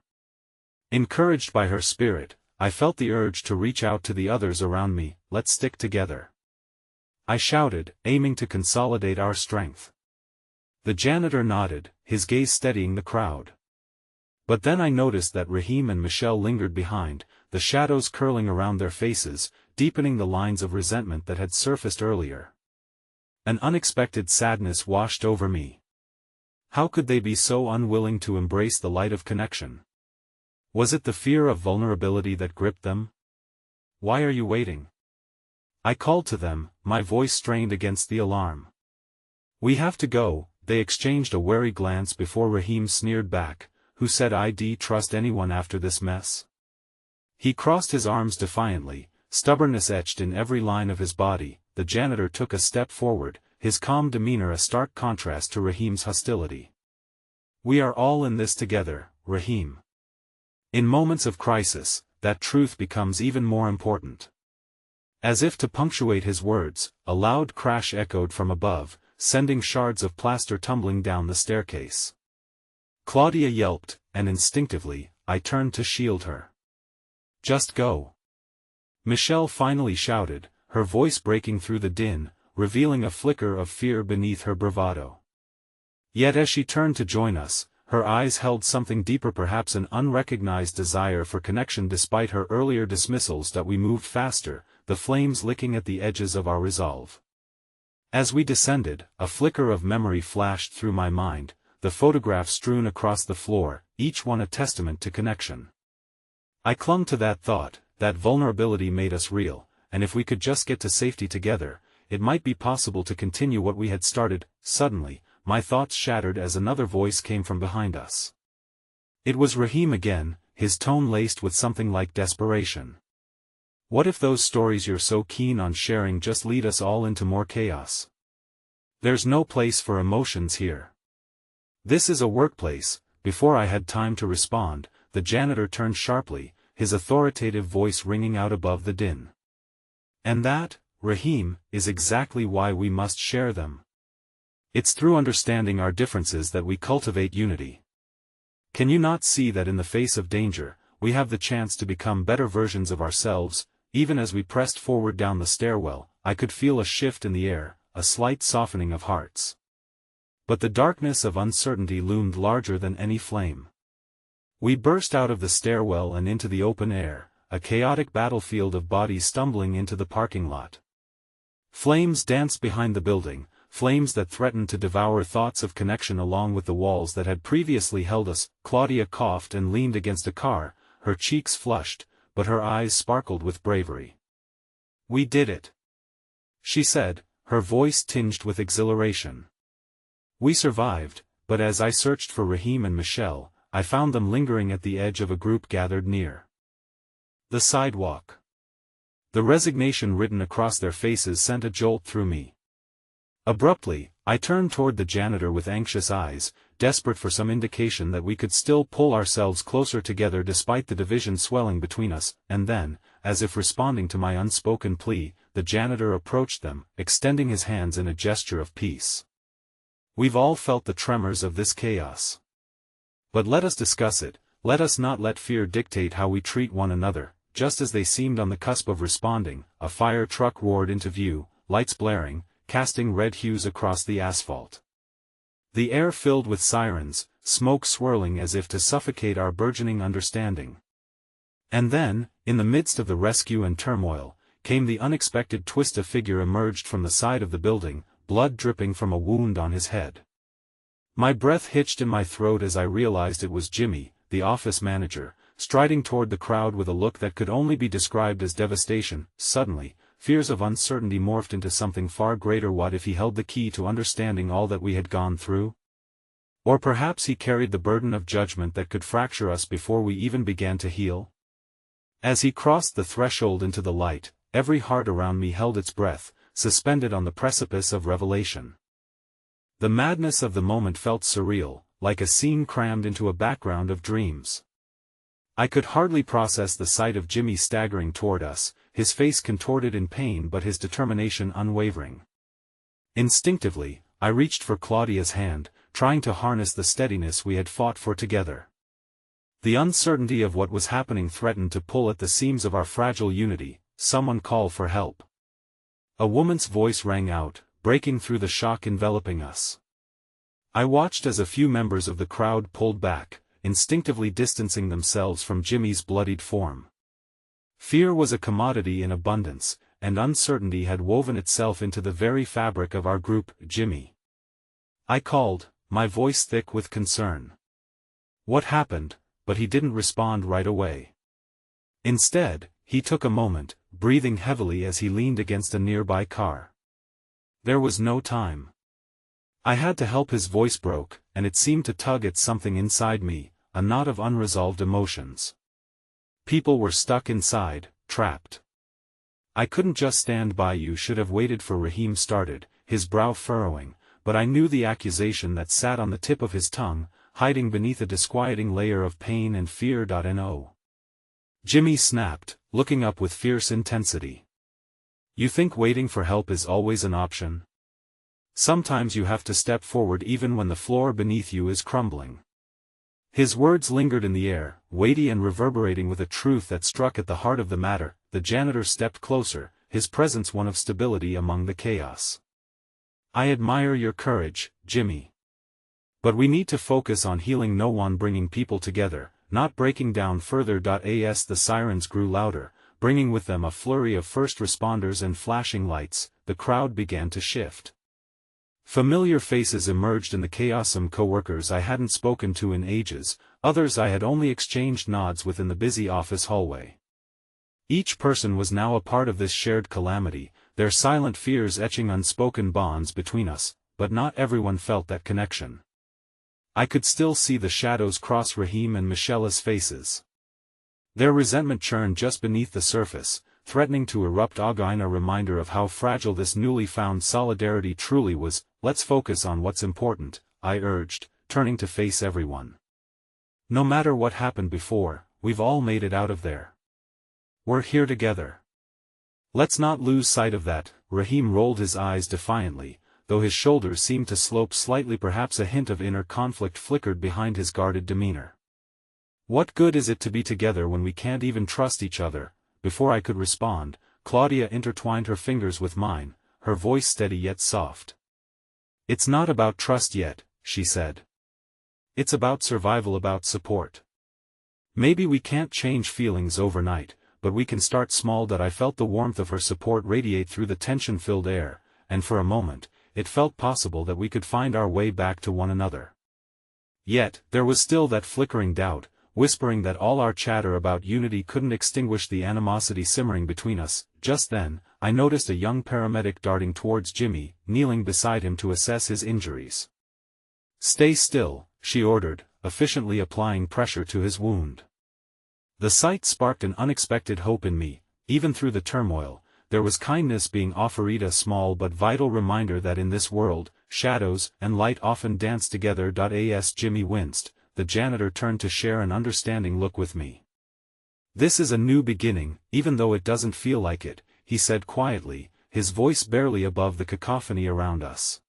Encouraged by her spirit, I felt the urge to reach out to the others around me. Let's stick together, I shouted, aiming to consolidate our strength. The janitor nodded, his gaze steadying the crowd. But then I noticed that Raheem and Michelle lingered behind, the shadows curling around their faces, deepening the lines of resentment that had surfaced earlier. An unexpected sadness washed over me. How could they be so unwilling to embrace the light of connection? Was it the fear of vulnerability that gripped them? Why are you waiting? I called to them, my voice strained against the alarm. We have to go. They exchanged a wary glance before Raheem sneered back. Who said I'd trust anyone after this mess? He crossed his arms defiantly, stubbornness etched in every line of his body. The janitor took a step forward, his calm demeanor a stark contrast to Raheem's hostility. We are all in this together, Raheem. In moments of crisis, that truth becomes even more important. As if to punctuate his words, a loud crash echoed from above, sending shards of plaster tumbling down the staircase. Claudia yelped, and instinctively, I turned to shield her. Just go. Michelle finally shouted, her voice breaking through the din, revealing a flicker of fear beneath her bravado. Yet as she turned to join us, her eyes held something deeper, perhaps an unrecognized desire for connection. Despite her earlier dismissals, that we moved faster, the flames licking at the edges of our resolve. As we descended, a flicker of memory flashed through my mind, the photographs strewn across the floor, each one a testament to connection. I clung to that thought, that vulnerability made us real, and if we could just get to safety together, it might be possible to continue what we had started. Suddenly, my thoughts shattered as another voice came from behind us. It was Raheem again, his tone laced with something like desperation. What if those stories you're so keen on sharing just lead us all into more chaos? There's no place for emotions here. This is a workplace. Before I had time to respond, the janitor turned sharply, his authoritative voice ringing out above the din. And that, Raheem, is exactly why we must share them. It's through understanding our differences that we cultivate unity. Can you not see that in the face of danger, we have the chance to become better versions of ourselves? Even as we pressed forward down the stairwell, I could feel a shift in the air, a slight softening of hearts. But the darkness of uncertainty loomed larger than any flame. We burst out of the stairwell and into the open air, a chaotic battlefield of bodies stumbling into the parking lot. Flames danced behind the building, flames that threatened to devour thoughts of connection along with the walls that had previously held us. Claudia coughed and leaned against a car, her cheeks flushed, but her eyes sparkled with bravery. "We did it," she said, her voice tinged with exhilaration. "We survived, but as I searched for Raheem and Michelle, I found them lingering at the edge of a group gathered near the sidewalk." The resignation written across their faces sent a jolt through me. Abruptly, I turned toward the janitor with anxious eyes, desperate for some indication that we could still pull ourselves closer together despite the division swelling between us, and then, as if responding to my unspoken plea, the janitor approached them, extending his hands in a gesture of peace. "We've all felt the tremors of this chaos. But let us discuss it, let us not let fear dictate how we treat one another." Just as they seemed on the cusp of responding, a fire truck roared into view, lights blaring, casting red hues across the asphalt. The air filled with sirens, smoke swirling as if to suffocate our burgeoning understanding. And then, in the midst of the rescue and turmoil, came the unexpected twist. A figure emerged from the side of the building, blood dripping from a wound on his head. My breath hitched in my throat as I realized it was Jimmy, the office manager, striding toward the crowd with a look that could only be described as devastation. Suddenly, fears of uncertainty morphed into something far greater. What if he held the key to understanding all that we had gone through? Or perhaps he carried the burden of judgment that could fracture us before we even began to heal? As he crossed the threshold into the light, every heart around me held its breath, suspended on the precipice of revelation. The madness of the moment felt surreal, like a scene crammed into a background of dreams. I could hardly process the sight of Jimmy staggering toward us, his face contorted in pain but his determination unwavering. Instinctively, I reached for Claudia's hand, trying to harness the steadiness we had fought for together. The uncertainty of what was happening threatened to pull at the seams of our fragile unity. "Someone call for help." A woman's voice rang out, breaking through the shock enveloping us. I watched as a few members of the crowd pulled back, instinctively distancing themselves from Jimmy's bloodied form. Fear was a commodity in abundance, and uncertainty had woven itself into the very fabric of our group. "Jimmy," I called, my voice thick with concern. "What happened?" But he didn't respond right away. Instead, he took a moment, breathing heavily as he leaned against a nearby car. There was no time. I had to help. His voice broke, and it seemed to tug at something inside me, a knot of unresolved emotions. People were stuck inside, trapped. "I couldn't just stand by. You should have waited for," Raheem started, his brow furrowing, but I knew the accusation that sat on the tip of his tongue, hiding beneath a disquieting layer of pain and fear. No. Jimmy snapped, looking up with fierce intensity. "You think waiting for help is always an option? Sometimes you have to step forward even when the floor beneath you is crumbling." His words lingered in the air, weighty and reverberating with a truth that struck at the heart of the matter. The janitor stepped closer, his presence one of stability among the chaos. "I admire your courage, Jimmy. But we need to focus on healing, no one bringing people together, not breaking down further. As the sirens grew louder, bringing with them a flurry of first responders and flashing lights, the crowd began to shift. Familiar faces emerged in the chaos. Some co-workers I hadn't spoken to in ages, others I had only exchanged nods with in the busy office hallway. Each person was now a part of this shared calamity, their silent fears etching unspoken bonds between us, but not everyone felt that connection. I could still see the shadows cross Raheem and Michelle's faces. Their resentment churned just beneath the surface, threatening to erupt. Again, a reminder of how fragile this newly found solidarity truly was. "Let's focus on what's important," I urged, turning to face everyone. "No matter what happened before, we've all made it out of there. We're here together. Let's not lose sight of that." Raheem rolled his eyes defiantly, though his shoulders seemed to slope slightly. Perhaps a hint of inner conflict flickered behind his guarded demeanor. "What good is it to be together when we can't even trust each other?" Before I could respond, Claudia intertwined her fingers with mine, her voice steady yet soft. "It's not about trust yet," she said. "It's about survival, about support. Maybe we can't change feelings overnight, but we can start small. I felt the warmth of her support radiate through the tension-filled air, and for a moment, it felt possible that we could find our way back to one another. Yet, there was still that flickering doubt, whispering that all our chatter about unity couldn't extinguish the animosity simmering between us. Just then, I noticed a young paramedic darting towards Jimmy, kneeling beside him to assess his injuries. "Stay still," she ordered, efficiently applying pressure to his wound. The sight sparked an unexpected hope in me. Even through the turmoil, there was kindness being offered, a small but vital reminder that in this world, shadows and light often dance together. As Jimmy winced, the janitor turned to share an understanding look with me. "This is a new beginning, even though it doesn't feel like it," he said quietly, his voice barely above the cacophony around us.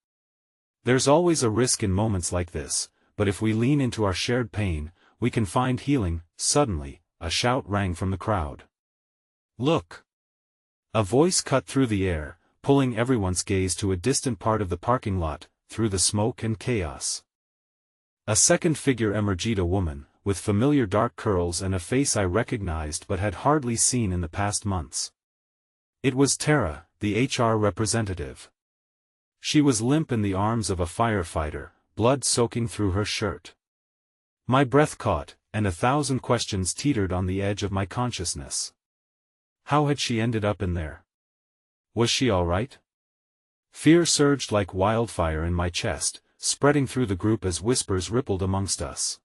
"There's always a risk in moments like this, but if we lean into our shared pain, we can find healing." Suddenly, a shout rang from the crowd. "Look!" A voice cut through the air, pulling everyone's gaze to a distant part of the parking lot, through the smoke and chaos. A second figure emerged, a woman, with familiar dark curls and a face I recognized but had hardly seen in the past months. It was Tara, the HR representative. She was limp in the arms of a firefighter, blood soaking through her shirt. My breath caught, and 1,000 questions teetered on the edge of my consciousness. How had she ended up in there? Was she all right? Fear surged like wildfire in my chest, spreading through the group as whispers rippled amongst us.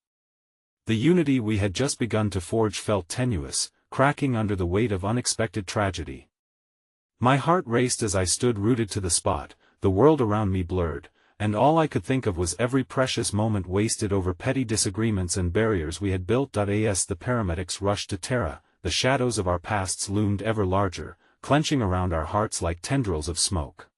The unity we had just begun to forge felt tenuous, cracking under the weight of unexpected tragedy. My heart raced as I stood rooted to the spot, the world around me blurred, and all I could think of was every precious moment wasted over petty disagreements and barriers we had built. As the paramedics rushed to Tara, the shadows of our pasts loomed ever larger, clenching around our hearts like tendrils of smoke.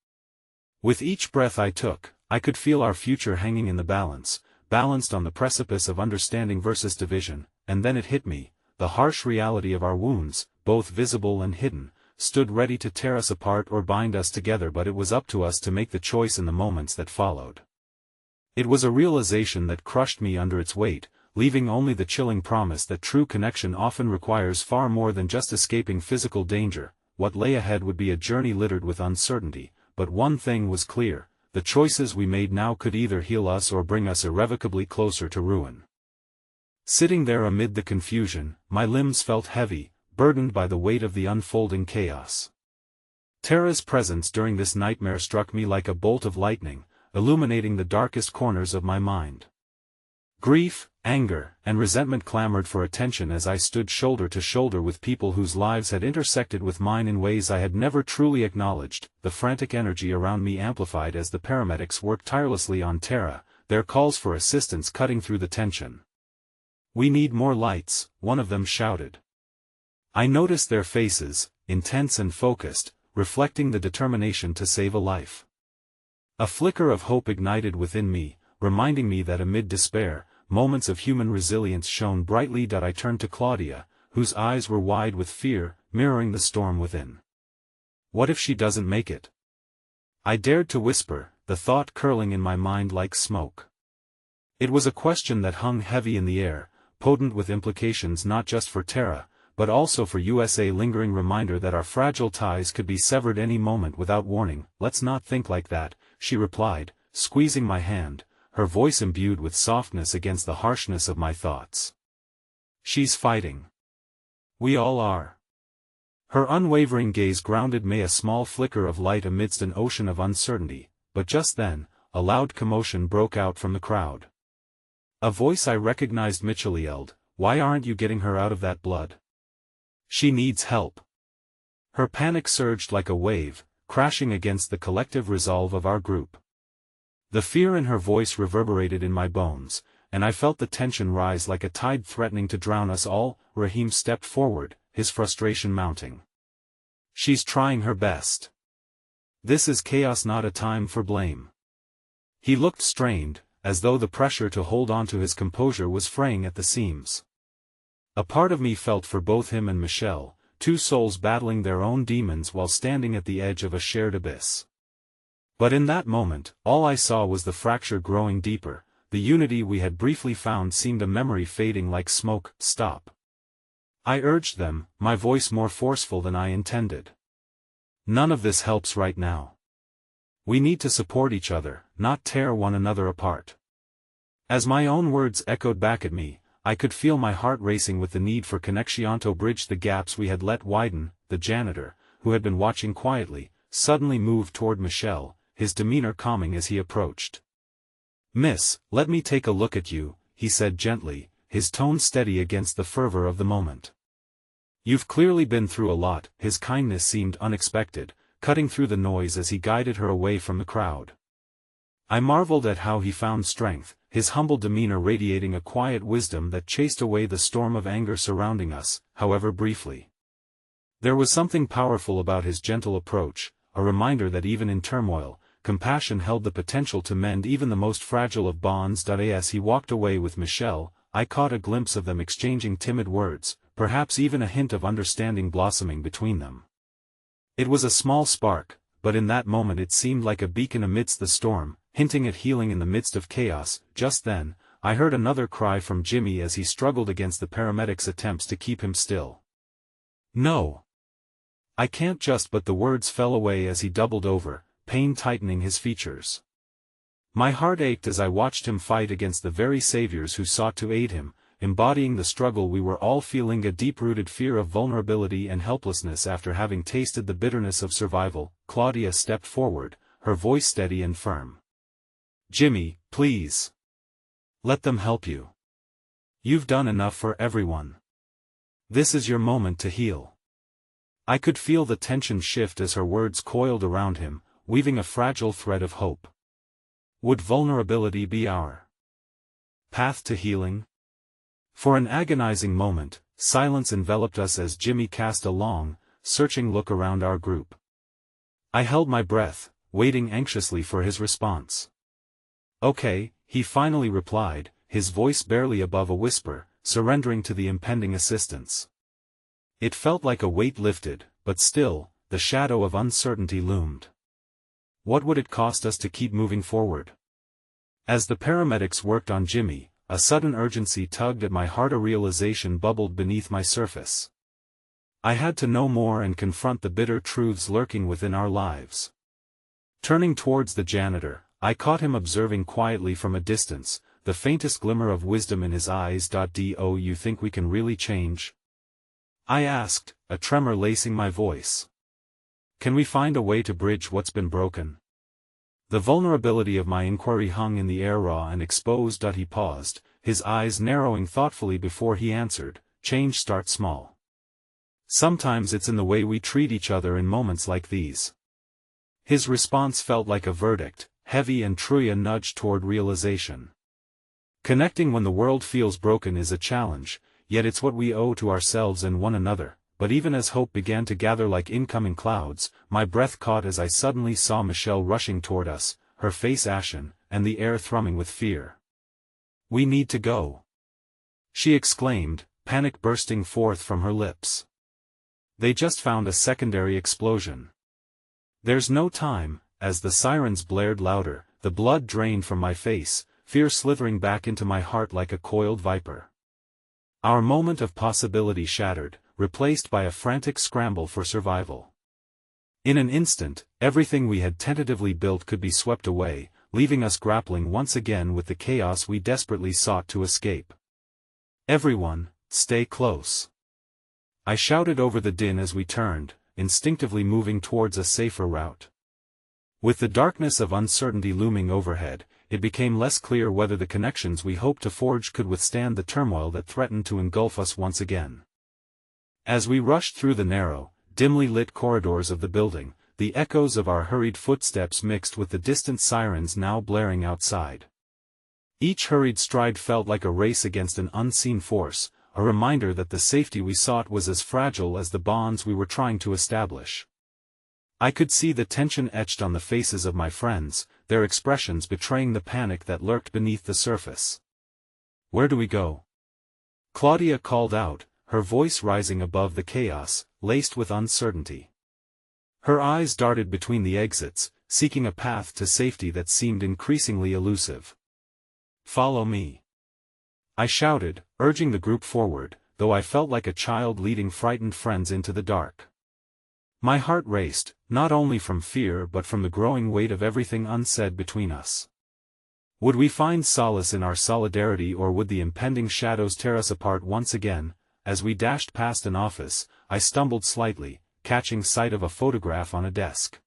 With each breath I took, I could feel our future hanging in the balance, balanced on the precipice of understanding versus division, and then it hit me, the harsh reality of our wounds, both visible and hidden, stood ready to tear us apart or bind us together, but it was up to us to make the choice in the moments that followed. It was a realization that crushed me under its weight, leaving only the chilling promise that true connection often requires far more than just escaping physical danger. What lay ahead would be a journey littered with uncertainty, but one thing was clear: the choices we made now could either heal us or bring us irrevocably closer to ruin. Sitting there amid the confusion, my limbs felt heavy, burdened by the weight of the unfolding chaos. Tara's presence during this nightmare struck me like a bolt of lightning, illuminating the darkest corners of my mind. Grief, anger, and resentment clamored for attention as I stood shoulder to shoulder with people whose lives had intersected with mine in ways I had never truly acknowledged. The frantic energy around me amplified as the paramedics worked tirelessly on Tara, their calls for assistance cutting through the tension. "We need more lights," one of them shouted. I noticed their faces, intense and focused, reflecting the determination to save a life. A flicker of hope ignited within me, reminding me that amid despair, moments of human resilience shone brightly. I turned to Claudia, whose eyes were wide with fear, mirroring the storm within. "What if she doesn't make it?" I dared to whisper, the thought curling in my mind like smoke. It was a question that hung heavy in the air, potent with implications not just for Tara, but also for us, a lingering reminder that our fragile ties could be severed any moment without warning. "Let's not think like that," she replied, squeezing my hand, her voice imbued with softness against the harshness of my thoughts. "She's fighting. We all are." Her unwavering gaze grounded me, a small flicker of light amidst an ocean of uncertainty, but just then, a loud commotion broke out from the crowd. A voice I recognized Mitchell yelled, "Why aren't you getting her out of that blood? She needs help." Her panic surged like a wave, crashing against the collective resolve of our group. The fear in her voice reverberated in my bones, and I felt the tension rise like a tide threatening to drown us all. Raheem stepped forward, his frustration mounting. "She's trying her best. This is chaos, not a time for blame." He looked strained, as though the pressure to hold on to his composure was fraying at the seams. A part of me felt for both him and Michelle, two souls battling their own demons while standing at the edge of a shared abyss. But in that moment, all I saw was the fracture growing deeper, the unity we had briefly found seemed a memory fading like smoke. Stop. I urged them, my voice more forceful than I intended. None of this helps right now. We need to support each other, not tear one another apart. As my own words echoed back at me, I could feel my heart racing with the need for connection to bridge the gaps we had let widen. The janitor, who had been watching quietly, suddenly moved toward Michelle, his demeanor calming as he approached. "Miss, let me take a look at you," he said gently, his tone steady against the fervor of the moment. "You've clearly been through a lot." His kindness seemed unexpected, cutting through the noise as he guided her away from the crowd. I marveled at how he found strength, his humble demeanor radiating a quiet wisdom that chased away the storm of anger surrounding us, however briefly. There was something powerful about his gentle approach, a reminder that even in turmoil, compassion held the potential to mend even the most fragile of bonds. As he walked away with Michelle, I caught a glimpse of them exchanging timid words, perhaps even a hint of understanding blossoming between them. It was a small spark, but in that moment it seemed like a beacon amidst the storm, hinting at healing in the midst of chaos. Just then, I heard another cry from Jimmy as he struggled against the paramedics' attempts to keep him still. "No. I can't just," but the words fell away as he doubled over, pain tightening his features. My heart ached as I watched him fight against the very saviors who sought to aid him, embodying the struggle we were all feeling, a deep-rooted fear of vulnerability and helplessness after having tasted the bitterness of survival. Claudia stepped forward, her voice steady and firm. "Jimmy, please. Let them help you. You've done enough for everyone. This is your moment to heal." I could feel the tension shift as her words coiled around him, weaving a fragile thread of hope. Would vulnerability be our path to healing? For an agonizing moment, silence enveloped us as Jimmy cast a long, searching look around our group. I held my breath, waiting anxiously for his response. "Okay," he finally replied, his voice barely above a whisper, surrendering to the impending assistance. It felt like a weight lifted, but still, the shadow of uncertainty loomed. What would it cost us to keep moving forward? As the paramedics worked on Jimmy, a sudden urgency tugged at my heart. A realization bubbled beneath my surface. I had to know more and confront the bitter truths lurking within our lives. Turning towards the janitor, I caught him observing quietly from a distance, the faintest glimmer of wisdom in his eyes. "Do you think we can really change?" I asked, a tremor lacing my voice. "Can we find a way to bridge what's been broken?" The vulnerability of my inquiry hung in the air, raw and exposed. He paused, his eyes narrowing thoughtfully before he answered, "Change starts small. Sometimes it's in the way we treat each other in moments like these." His response felt like a verdict, heavy and true, a nudge toward realization. Connecting when the world feels broken is a challenge, yet it's what we owe to ourselves and one another. But even as hope began to gather like incoming clouds, my breath caught as I suddenly saw Michelle rushing toward us, her face ashen, and the air thrumming with fear. "We need to go," she exclaimed, panic bursting forth from her lips. "They just found a secondary explosion." "There's no time." As the sirens blared louder, the blood drained from my face, fear slithering back into my heart like a coiled viper. Our moment of possibility shattered, replaced by a frantic scramble for survival. In an instant, everything we had tentatively built could be swept away, leaving us grappling once again with the chaos we desperately sought to escape. "Everyone, stay close," I shouted over the din as we turned, instinctively moving towards a safer route. With the darkness of uncertainty looming overhead, it became less clear whether the connections we hoped to forge could withstand the turmoil that threatened to engulf us once again. As we rushed through the narrow, dimly lit corridors of the building, the echoes of our hurried footsteps mixed with the distant sirens now blaring outside. Each hurried stride felt like a race against an unseen force, a reminder that the safety we sought was as fragile as the bonds we were trying to establish. I could see the tension etched on the faces of my friends, their expressions betraying the panic that lurked beneath the surface. "Where do we go?" Claudia called out, her voice rising above the chaos, laced with uncertainty. Her eyes darted between the exits, seeking a path to safety that seemed increasingly elusive. Follow me. I shouted, urging the group forward, though I felt like a child leading frightened friends into the dark. My heart raced, not only from fear but from the growing weight of everything unsaid between us. Would we find solace in our solidarity, or would the impending shadows tear us apart once again? As we dashed past an office, I stumbled slightly, catching sight of a photograph on a desk.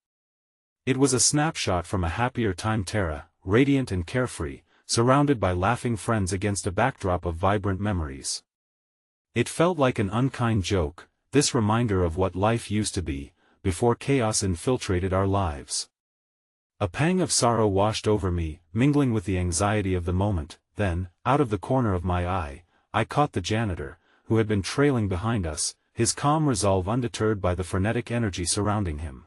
It was a snapshot from a happier time. Tara, radiant and carefree, surrounded by laughing friends against a backdrop of vibrant memories. It felt like an unkind joke, this reminder of what life used to be, before chaos infiltrated our lives. A pang of sorrow washed over me, mingling with the anxiety of the moment. Then, out of the corner of my eye, I caught the janitor, who had been trailing behind us, his calm resolve undeterred by the frenetic energy surrounding him.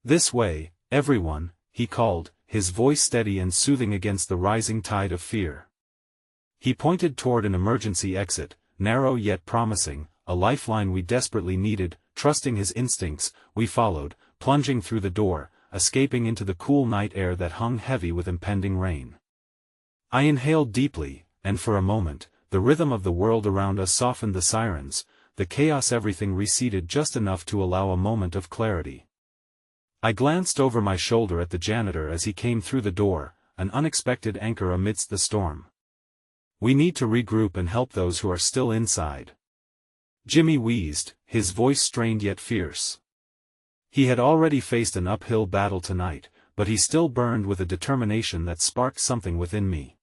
"This way, everyone," he called, his voice steady and soothing against the rising tide of fear. He pointed toward an emergency exit, narrow yet promising, a lifeline we desperately needed. Trusting his instincts, we followed, plunging through the door, escaping into the cool night air that hung heavy with impending rain. I inhaled deeply, and for a moment, the rhythm of the world around us softened. The sirens, the chaos, everything receded just enough to allow a moment of clarity. I glanced over my shoulder at the janitor as he came through the door, an unexpected anchor amidst the storm. "We need to regroup and help those who are still inside," Jimmy wheezed, his voice strained yet fierce. He had already faced an uphill battle tonight, but he still burned with a determination that sparked something within me.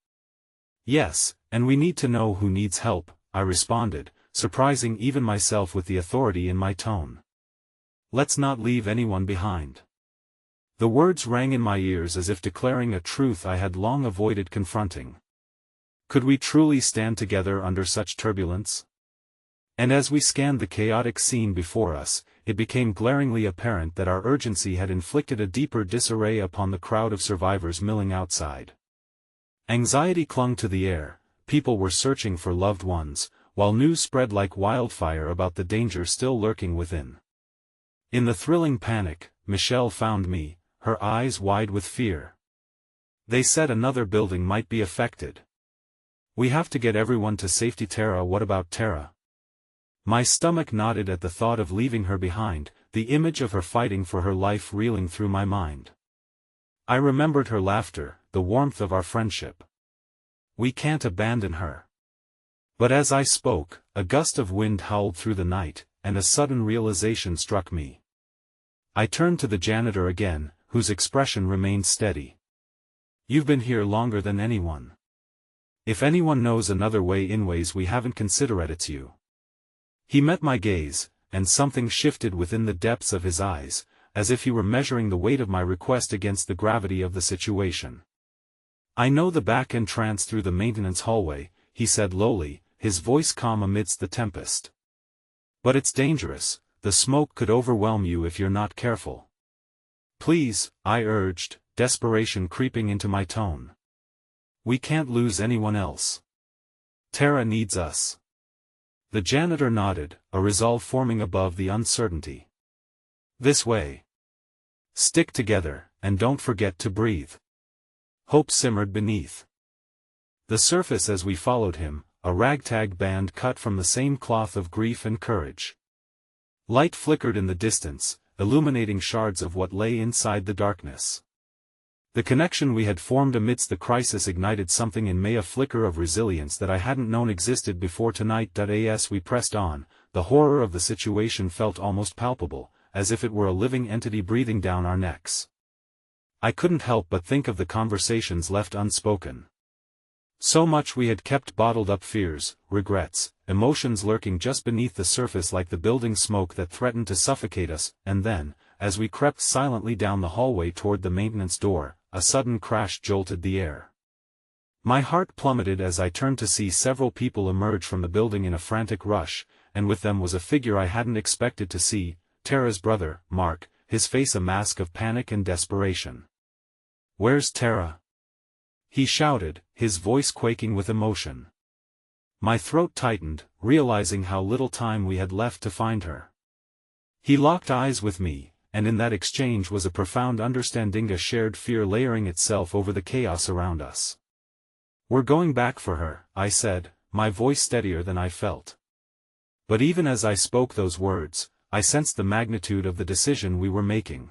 "Yes, and we need to know who needs help," I responded, surprising even myself with the authority in my tone. "Let's not leave anyone behind." The words rang in my ears as if declaring a truth I had long avoided confronting. Could we truly stand together under such turbulence? And as we scanned the chaotic scene before us, it became glaringly apparent that our urgency had inflicted a deeper disarray upon the crowd of survivors milling outside. Anxiety clung to the air, people were searching for loved ones, while news spread like wildfire about the danger still lurking within. In the thrilling panic, Michelle found me, her eyes wide with fear. "They said another building might be affected. We have to get everyone to safety." "Tara, what about Tara?" My stomach knotted at the thought of leaving her behind, the image of her fighting for her life reeling through my mind. I remembered her laughter, the warmth of our friendship. "We can't abandon her." But as I spoke, a gust of wind howled through the night, and a sudden realization struck me. I turned to the janitor again, whose expression remained steady. "You've been here longer than anyone. If anyone knows another way in ways we haven't considered, it's you." He met my gaze, and something shifted within the depths of his eyes, as if he were measuring the weight of my request against the gravity of the situation. "I know the back entrance through the maintenance hallway," he said lowly, his voice calm amidst the tempest. "But it's dangerous, the smoke could overwhelm you if you're not careful." "Please," I urged, desperation creeping into my tone. "We can't lose anyone else. Tara needs us." The janitor nodded, a resolve forming above the uncertainty. "This way. Stick together, and don't forget to breathe." Hope simmered beneath the surface as we followed him, a ragtag band cut from the same cloth of grief and courage. Light flickered in the distance, illuminating shards of what lay inside the darkness. The connection we had formed amidst the crisis ignited something in me, a flicker of resilience that I hadn't known existed before. Tonight. As we pressed on, the horror of the situation felt almost palpable, as if it were a living entity breathing down our necks. I couldn't help but think of the conversations left unspoken. So much we had kept bottled up, fears, regrets, emotions lurking just beneath the surface like the building smoke that threatened to suffocate us. And then, as we crept silently down the hallway toward the maintenance door, a sudden crash jolted the air. My heart plummeted as I turned to see several people emerge from the building in a frantic rush, and with them was a figure I hadn't expected to see, Tara's brother, Mark, his face a mask of panic and desperation. "Where's Tara?" he shouted, his voice quaking with emotion. My throat tightened, realizing how little time we had left to find her. He locked eyes with me, and in that exchange was a profound understanding, a shared fear layering itself over the chaos around us. "We're going back for her," I said, my voice steadier than I felt. But even as I spoke those words, I sensed the magnitude of the decision we were making.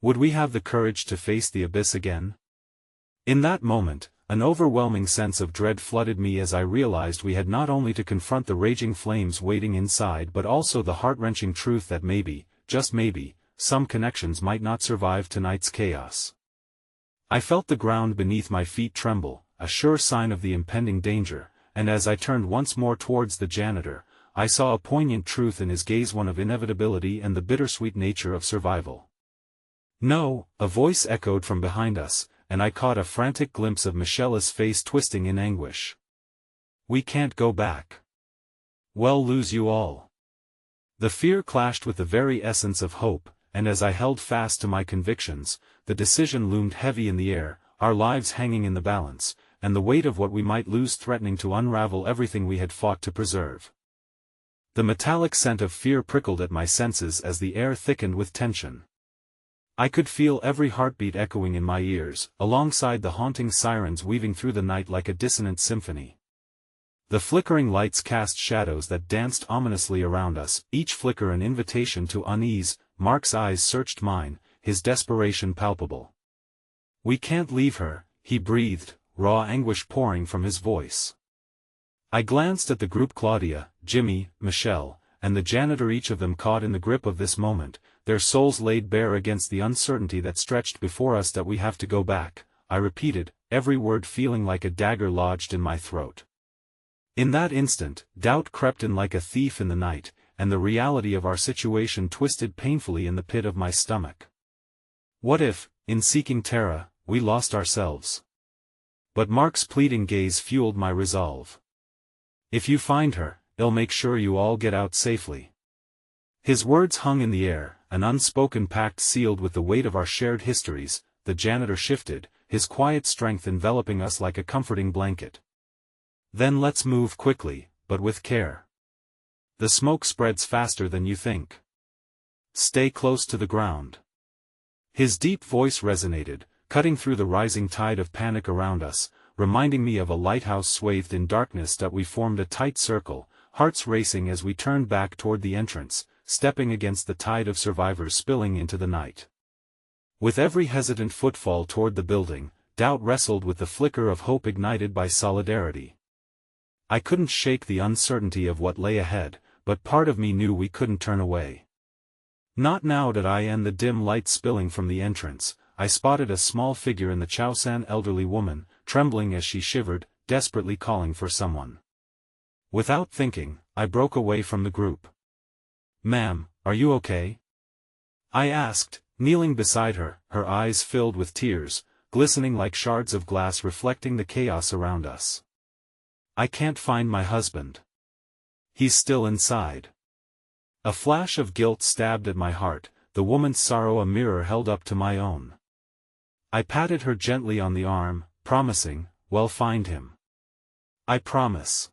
Would we have the courage to face the abyss again? In that moment, an overwhelming sense of dread flooded me as I realized we had not only to confront the raging flames waiting inside but also the heart-wrenching truth that maybe, just maybe, some connections might not survive tonight's chaos. I felt the ground beneath my feet tremble, a sure sign of the impending danger, and as I turned once more towards the janitor, I saw a poignant truth in his gaze, one of inevitability and the bittersweet nature of survival. "No," a voice echoed from behind us, and I caught a frantic glimpse of Michelle's face twisting in anguish. "We can't go back. We'll lose you all." The fear clashed with the very essence of hope, and as I held fast to my convictions, the decision loomed heavy in the air, our lives hanging in the balance, and the weight of what we might lose threatening to unravel everything we had fought to preserve. The metallic scent of fear prickled at my senses as the air thickened with tension. I could feel every heartbeat echoing in my ears, alongside the haunting sirens weaving through the night like a dissonant symphony. The flickering lights cast shadows that danced ominously around us, each flicker an invitation to unease. Mark's eyes searched mine, his desperation palpable. "We can't leave her," he breathed, raw anguish pouring from his voice. I glanced at the group: Claudia, Jimmy, Michelle, and the janitor, each of them caught in the grip of this moment, their souls laid bare against the uncertainty that stretched before us. "That we have to go back," I repeated, every word feeling like a dagger lodged in my throat. In that instant, doubt crept in like a thief in the night, and the reality of our situation twisted painfully in the pit of my stomach. What if, in seeking Tara, we lost ourselves? But Mark's pleading gaze fueled my resolve. "If you find her, I'll make sure you all get out safely." His words hung in the air, an unspoken pact sealed with the weight of our shared histories. The janitor shifted, his quiet strength enveloping us like a comforting blanket. "Then let's move quickly, but with care. The smoke spreads faster than you think. Stay close to the ground." His deep voice resonated, cutting through the rising tide of panic around us, reminding me of a lighthouse swathed in darkness. That we formed a tight circle, hearts racing as we turned back toward the entrance, stepping against the tide of survivors spilling into the night. With every hesitant footfall toward the building, doubt wrestled with the flicker of hope ignited by solidarity. I couldn't shake the uncertainty of what lay ahead, but part of me knew we couldn't turn away. Not now. In the dim light spilling from the entrance, I spotted a small figure in the Chausan, elderly woman, trembling as she shivered, desperately calling for someone. Without thinking, I broke away from the group. "Ma'am, are you okay?" I asked, kneeling beside her, her eyes filled with tears, glistening like shards of glass reflecting the chaos around us. "I can't find my husband. He's still inside." A flash of guilt stabbed at my heart, the woman's sorrow a mirror held up to my own. I patted her gently on the arm, promising, "We'll find him. I promise."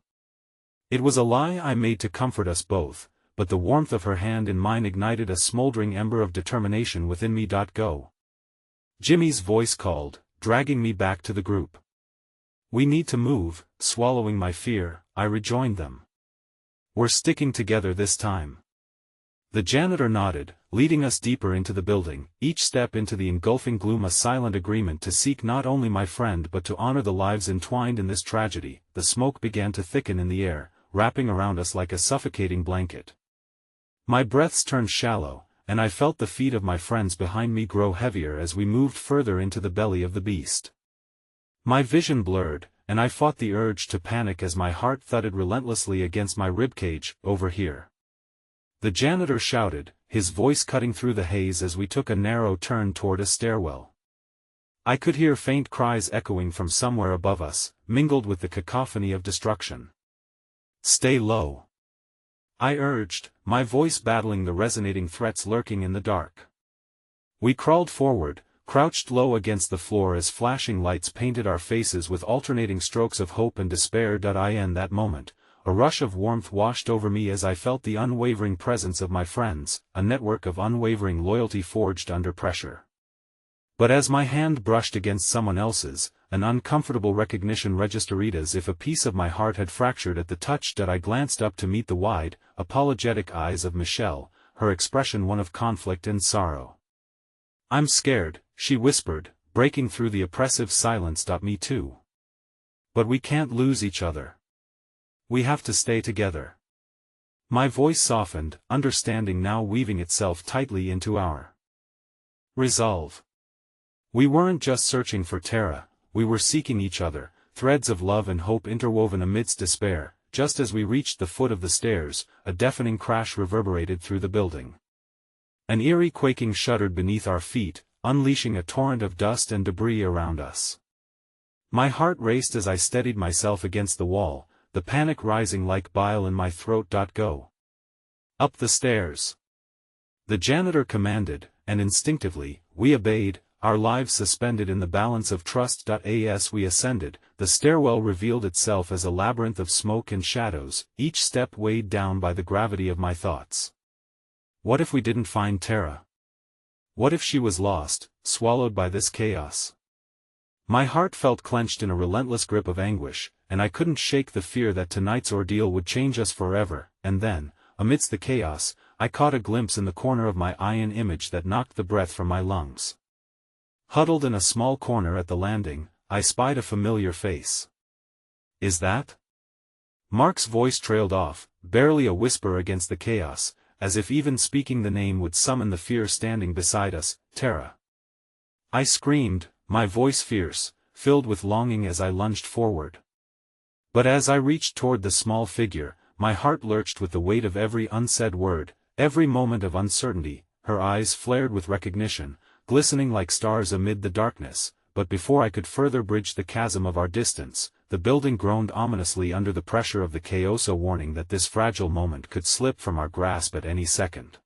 It was a lie I made to comfort us both, but the warmth of her hand in mine ignited a smoldering ember of determination within me. "Go." Jimmy's voice called, dragging me back to the group. "We need to move." Swallowing my fear, I rejoined them. "We're sticking together this time." The janitor nodded, leading us deeper into the building, each step into the engulfing gloom a silent agreement to seek not only my friend but to honor the lives entwined in this tragedy. The smoke began to thicken in the air, wrapping around us like a suffocating blanket. My breaths turned shallow, and I felt the feet of my friends behind me grow heavier as we moved further into the belly of the beast. My vision blurred, and I fought the urge to panic as my heart thudded relentlessly against my ribcage. "Over here!" The janitor shouted, his voice cutting through the haze as we took a narrow turn toward a stairwell. I could hear faint cries echoing from somewhere above us, mingled with the cacophony of destruction. "Stay low," I urged, my voice battling the resonating threats lurking in the dark. We crawled forward, crouched low against the floor as flashing lights painted our faces with alternating strokes of hope and despair. In that moment, a rush of warmth washed over me as I felt the unwavering presence of my friends, a network of unwavering loyalty forged under pressure. But as my hand brushed against someone else's, an uncomfortable recognition registered as if a piece of my heart had fractured at the touch that I glanced up to meet the wide, apologetic eyes of Michelle, her expression one of conflict and sorrow. "I'm scared," she whispered, breaking through the oppressive silence. "Me too. But we can't lose each other. We have to stay together." My voice softened, understanding now weaving itself tightly into our resolve. We weren't just searching for Tara, we were seeking each other, threads of love and hope interwoven amidst despair. Just as we reached the foot of the stairs, a deafening crash reverberated through the building. An eerie quaking shuddered beneath our feet, unleashing a torrent of dust and debris around us. My heart raced as I steadied myself against the wall, the panic rising like bile in my throat. "Go up the stairs," the janitor commanded, and instinctively, we obeyed, our lives suspended in the balance of trust. As we ascended, the stairwell revealed itself as a labyrinth of smoke and shadows, each step weighed down by the gravity of my thoughts. What if we didn't find Tara? What if she was lost, swallowed by this chaos? My heart felt clenched in a relentless grip of anguish, and I couldn't shake the fear that tonight's ordeal would change us forever. And then, amidst the chaos, I caught a glimpse in the corner of my eye an image that knocked the breath from my lungs. Huddled in a small corner at the landing, I spied a familiar face. "Is that?" Mark's voice trailed off, barely a whisper against the chaos, as if even speaking the name would summon the fear standing beside us. "Tara!" I screamed, my voice fierce, filled with longing as I lunged forward. But as I reached toward the small figure, my heart lurched with the weight of every unsaid word, every moment of uncertainty. Her eyes flared with recognition, glistening like stars amid the darkness, but before I could further bridge the chasm of our distance, the building groaned ominously under the pressure of the chaos, a warning that this fragile moment could slip from our grasp at any second.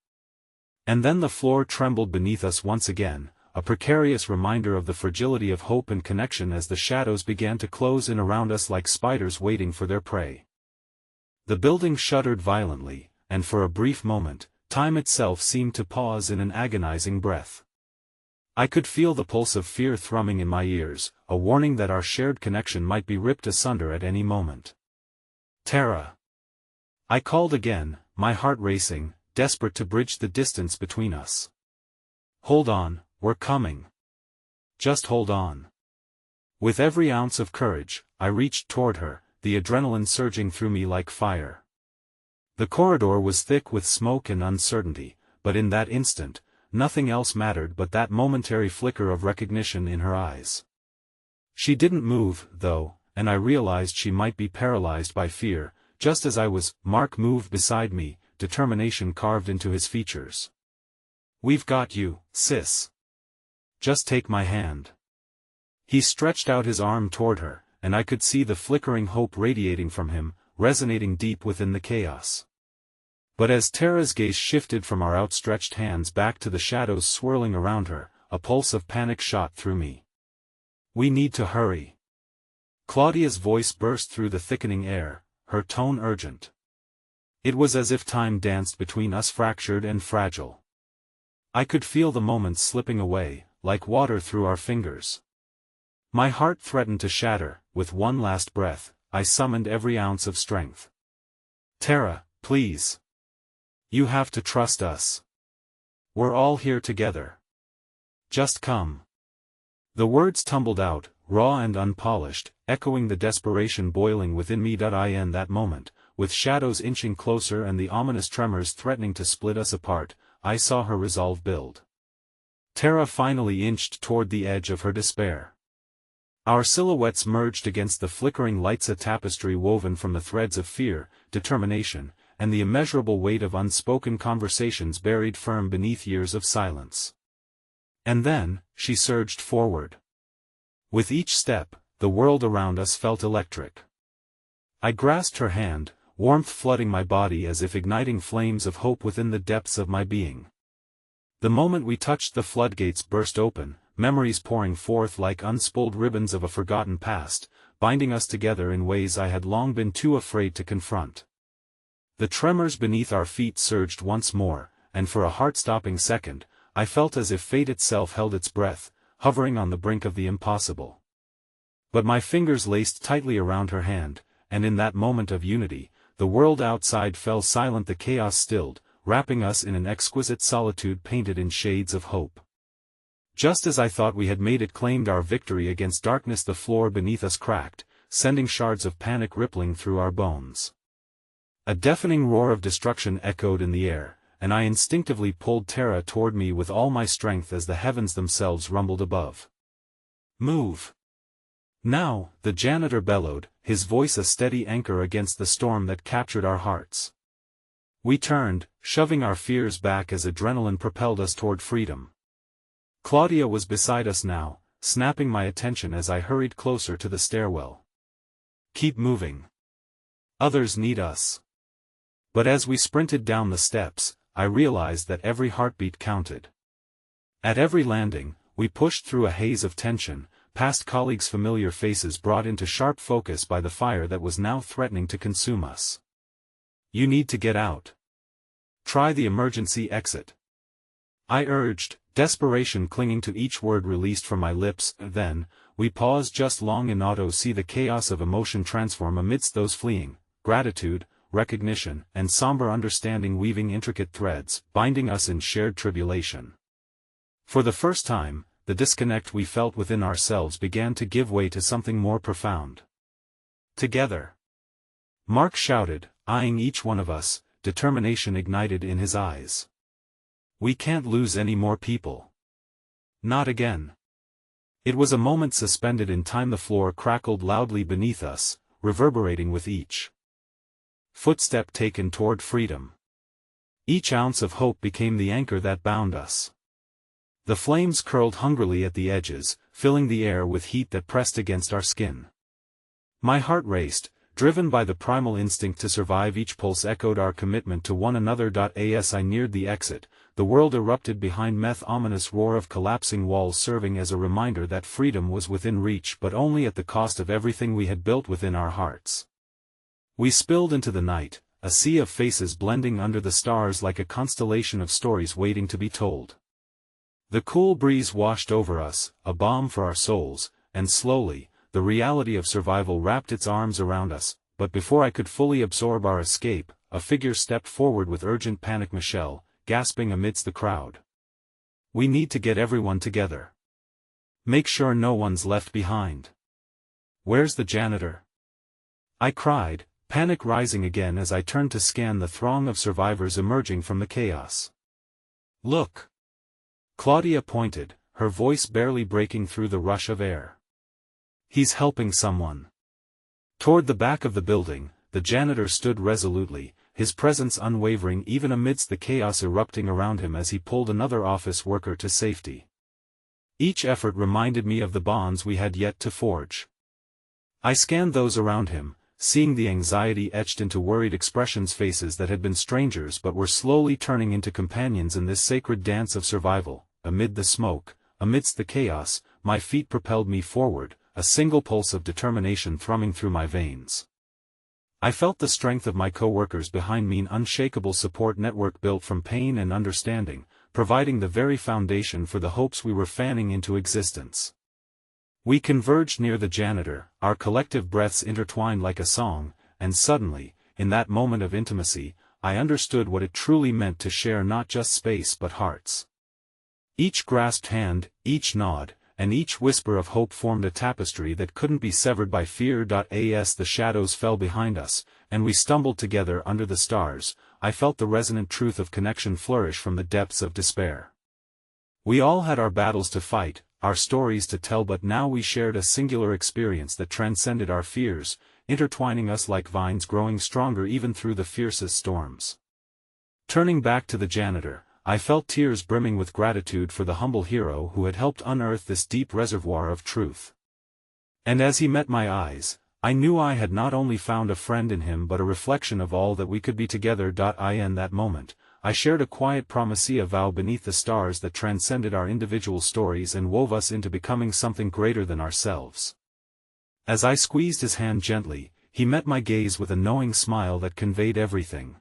And then the floor trembled beneath us once again, a precarious reminder of the fragility of hope and connection as the shadows began to close in around us like spiders waiting for their prey. The building shuddered violently, and for a brief moment, time itself seemed to pause in an agonizing breath. I could feel the pulse of fear thrumming in my ears, a warning that our shared connection might be ripped asunder at any moment. "Tara!" I called again, my heart racing, desperate to bridge the distance between us. "Hold on, we're coming. Just hold on." With every ounce of courage, I reached toward her, the adrenaline surging through me like fire. The corridor was thick with smoke and uncertainty, but in that instant, nothing else mattered but that momentary flicker of recognition in her eyes. She didn't move, though, and I realized she might be paralyzed by fear, just as I was. Mark moved beside me, determination carved into his features. "We've got you, sis. Just take my hand." He stretched out his arm toward her, and I could see the flickering hope radiating from him, resonating deep within the chaos. But as Tara's gaze shifted from our outstretched hands back to the shadows swirling around her, a pulse of panic shot through me. "We need to hurry." Claudia's voice burst through the thickening air, her tone urgent. It was as if time danced between us, fractured and fragile. I could feel the moments slipping away, like water through our fingers. My heart threatened to shatter. With one last breath, I summoned every ounce of strength. "Tara, please. You have to trust us. We're all here together. Just come." The words tumbled out, raw and unpolished, echoing the desperation boiling within me. In that moment, with shadows inching closer and the ominous tremors threatening to split us apart, I saw her resolve build. Tara finally inched toward the edge of her despair. Our silhouettes merged against the flickering lights, a tapestry woven from the threads of fear, determination, and the immeasurable weight of unspoken conversations buried firm beneath years of silence. And then, she surged forward. With each step, the world around us felt electric. I grasped her hand, warmth flooding my body as if igniting flames of hope within the depths of my being. The moment we touched, the floodgates burst open, memories pouring forth like unspooled ribbons of a forgotten past, binding us together in ways I had long been too afraid to confront. The tremors beneath our feet surged once more, and for a heart-stopping second, I felt as if fate itself held its breath, hovering on the brink of the impossible. But my fingers laced tightly around her hand, and in that moment of unity, the world outside fell silent, the chaos stilled, wrapping us in an exquisite solitude painted in shades of hope. Just as I thought we had made it, claimed our victory against darkness, the floor beneath us cracked, sending shards of panic rippling through our bones. A deafening roar of destruction echoed in the air, and I instinctively pulled Tara toward me with all my strength as the heavens themselves rumbled above. "Move! Now!" the janitor bellowed, his voice a steady anchor against the storm that captured our hearts. We turned, shoving our fears back as adrenaline propelled us toward freedom. Claudia was beside us now, snapping my attention as I hurried closer to the stairwell. "Keep moving. Others need us." But as we sprinted down the steps, I realized that every heartbeat counted. At every landing, we pushed through a haze of tension, past colleagues' familiar faces brought into sharp focus by the fire that was now threatening to consume us. "You need to get out. Try the emergency exit," I urged, desperation clinging to each word released from my lips. Then, we paused just long enough to see the chaos of emotion transform amidst those fleeing, gratitude, recognition, and somber understanding weaving intricate threads, binding us in shared tribulation. For the first time, the disconnect we felt within ourselves began to give way to something more profound. "Together!" Mark shouted, eyeing each one of us, determination ignited in his eyes. "We can't lose any more people. Not again." It was a moment suspended in time. The floor crackled loudly beneath us, reverberating with each footstep taken toward freedom. Each ounce of hope became the anchor that bound us. The flames curled hungrily at the edges, filling the air with heat that pressed against our skin. My heart raced, driven by the primal instinct to survive. Each pulse echoed our commitment to one another. As I neared the exit, the world erupted behind me, ominous roar of collapsing walls serving as a reminder that freedom was within reach, but only at the cost of everything we had built within our hearts. We spilled into the night, a sea of faces blending under the stars like a constellation of stories waiting to be told. The cool breeze washed over us, a balm for our souls, and slowly, the reality of survival wrapped its arms around us. But before I could fully absorb our escape, a figure stepped forward with urgent panic. Michelle, gasping amidst the crowd. "We need to get everyone together. Make sure no one's left behind." "Where's the janitor?" I cried, panic rising again as I turned to scan the throng of survivors emerging from the chaos. "Look!" Claudia pointed, her voice barely breaking through the rush of air. "He's helping someone." Toward the back of the building, the janitor stood resolutely, his presence unwavering even amidst the chaos erupting around him as he pulled another office worker to safety. Each effort reminded me of the bonds we had yet to forge. I scanned those around him, seeing the anxiety etched into worried expressions, faces that had been strangers but were slowly turning into companions in this sacred dance of survival. Amid the smoke, amidst the chaos, my feet propelled me forward, a single pulse of determination thrumming through my veins. I felt the strength of my co-workers behind me, an unshakable support network built from pain and understanding, providing the very foundation for the hopes we were fanning into existence. We converged near the janitor, our collective breaths intertwined like a song, and suddenly, in that moment of intimacy, I understood what it truly meant to share not just space but hearts. Each grasped hand, each nod, and each whisper of hope formed a tapestry that couldn't be severed by fear. As the shadows fell behind us, and we stumbled together under the stars, I felt the resonant truth of connection flourish from the depths of despair. We all had our battles to fight, our stories to tell, but now we shared a singular experience that transcended our fears, intertwining us like vines growing stronger even through the fiercest storms. Turning back to the janitor, I felt tears brimming with gratitude for the humble hero who had helped unearth this deep reservoir of truth. And as he met my eyes, I knew I had not only found a friend in him but a reflection of all that we could be together. In that moment, I shared a quiet promise, a vow beneath the stars that transcended our individual stories and wove us into becoming something greater than ourselves. As I squeezed his hand gently, he met my gaze with a knowing smile that conveyed everything.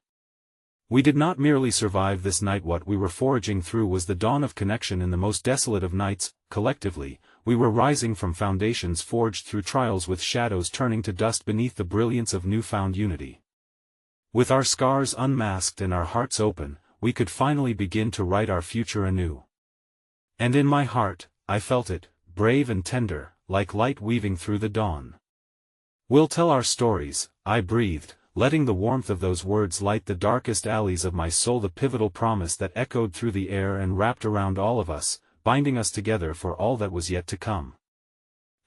We did not merely survive this night. What we were foraging through was the dawn of connection in the most desolate of nights. Collectively, we were rising from foundations forged through trials, with shadows turning to dust beneath the brilliance of newfound unity. With our scars unmasked and our hearts open, we could finally begin to write our future anew. And in my heart, I felt it, brave and tender, like light weaving through the dawn. "We'll tell our stories," I breathed, letting the warmth of those words light the darkest alleys of my soul, the pivotal promise that echoed through the air and wrapped around all of us, binding us together for all that was yet to come.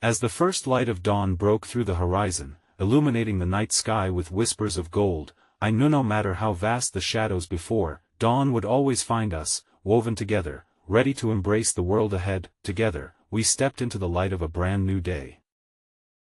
As the first light of dawn broke through the horizon, illuminating the night sky with whispers of gold, I knew no matter how vast the shadows before, dawn would always find us, woven together, ready to embrace the world ahead. Together, we stepped into the light of a brand new day.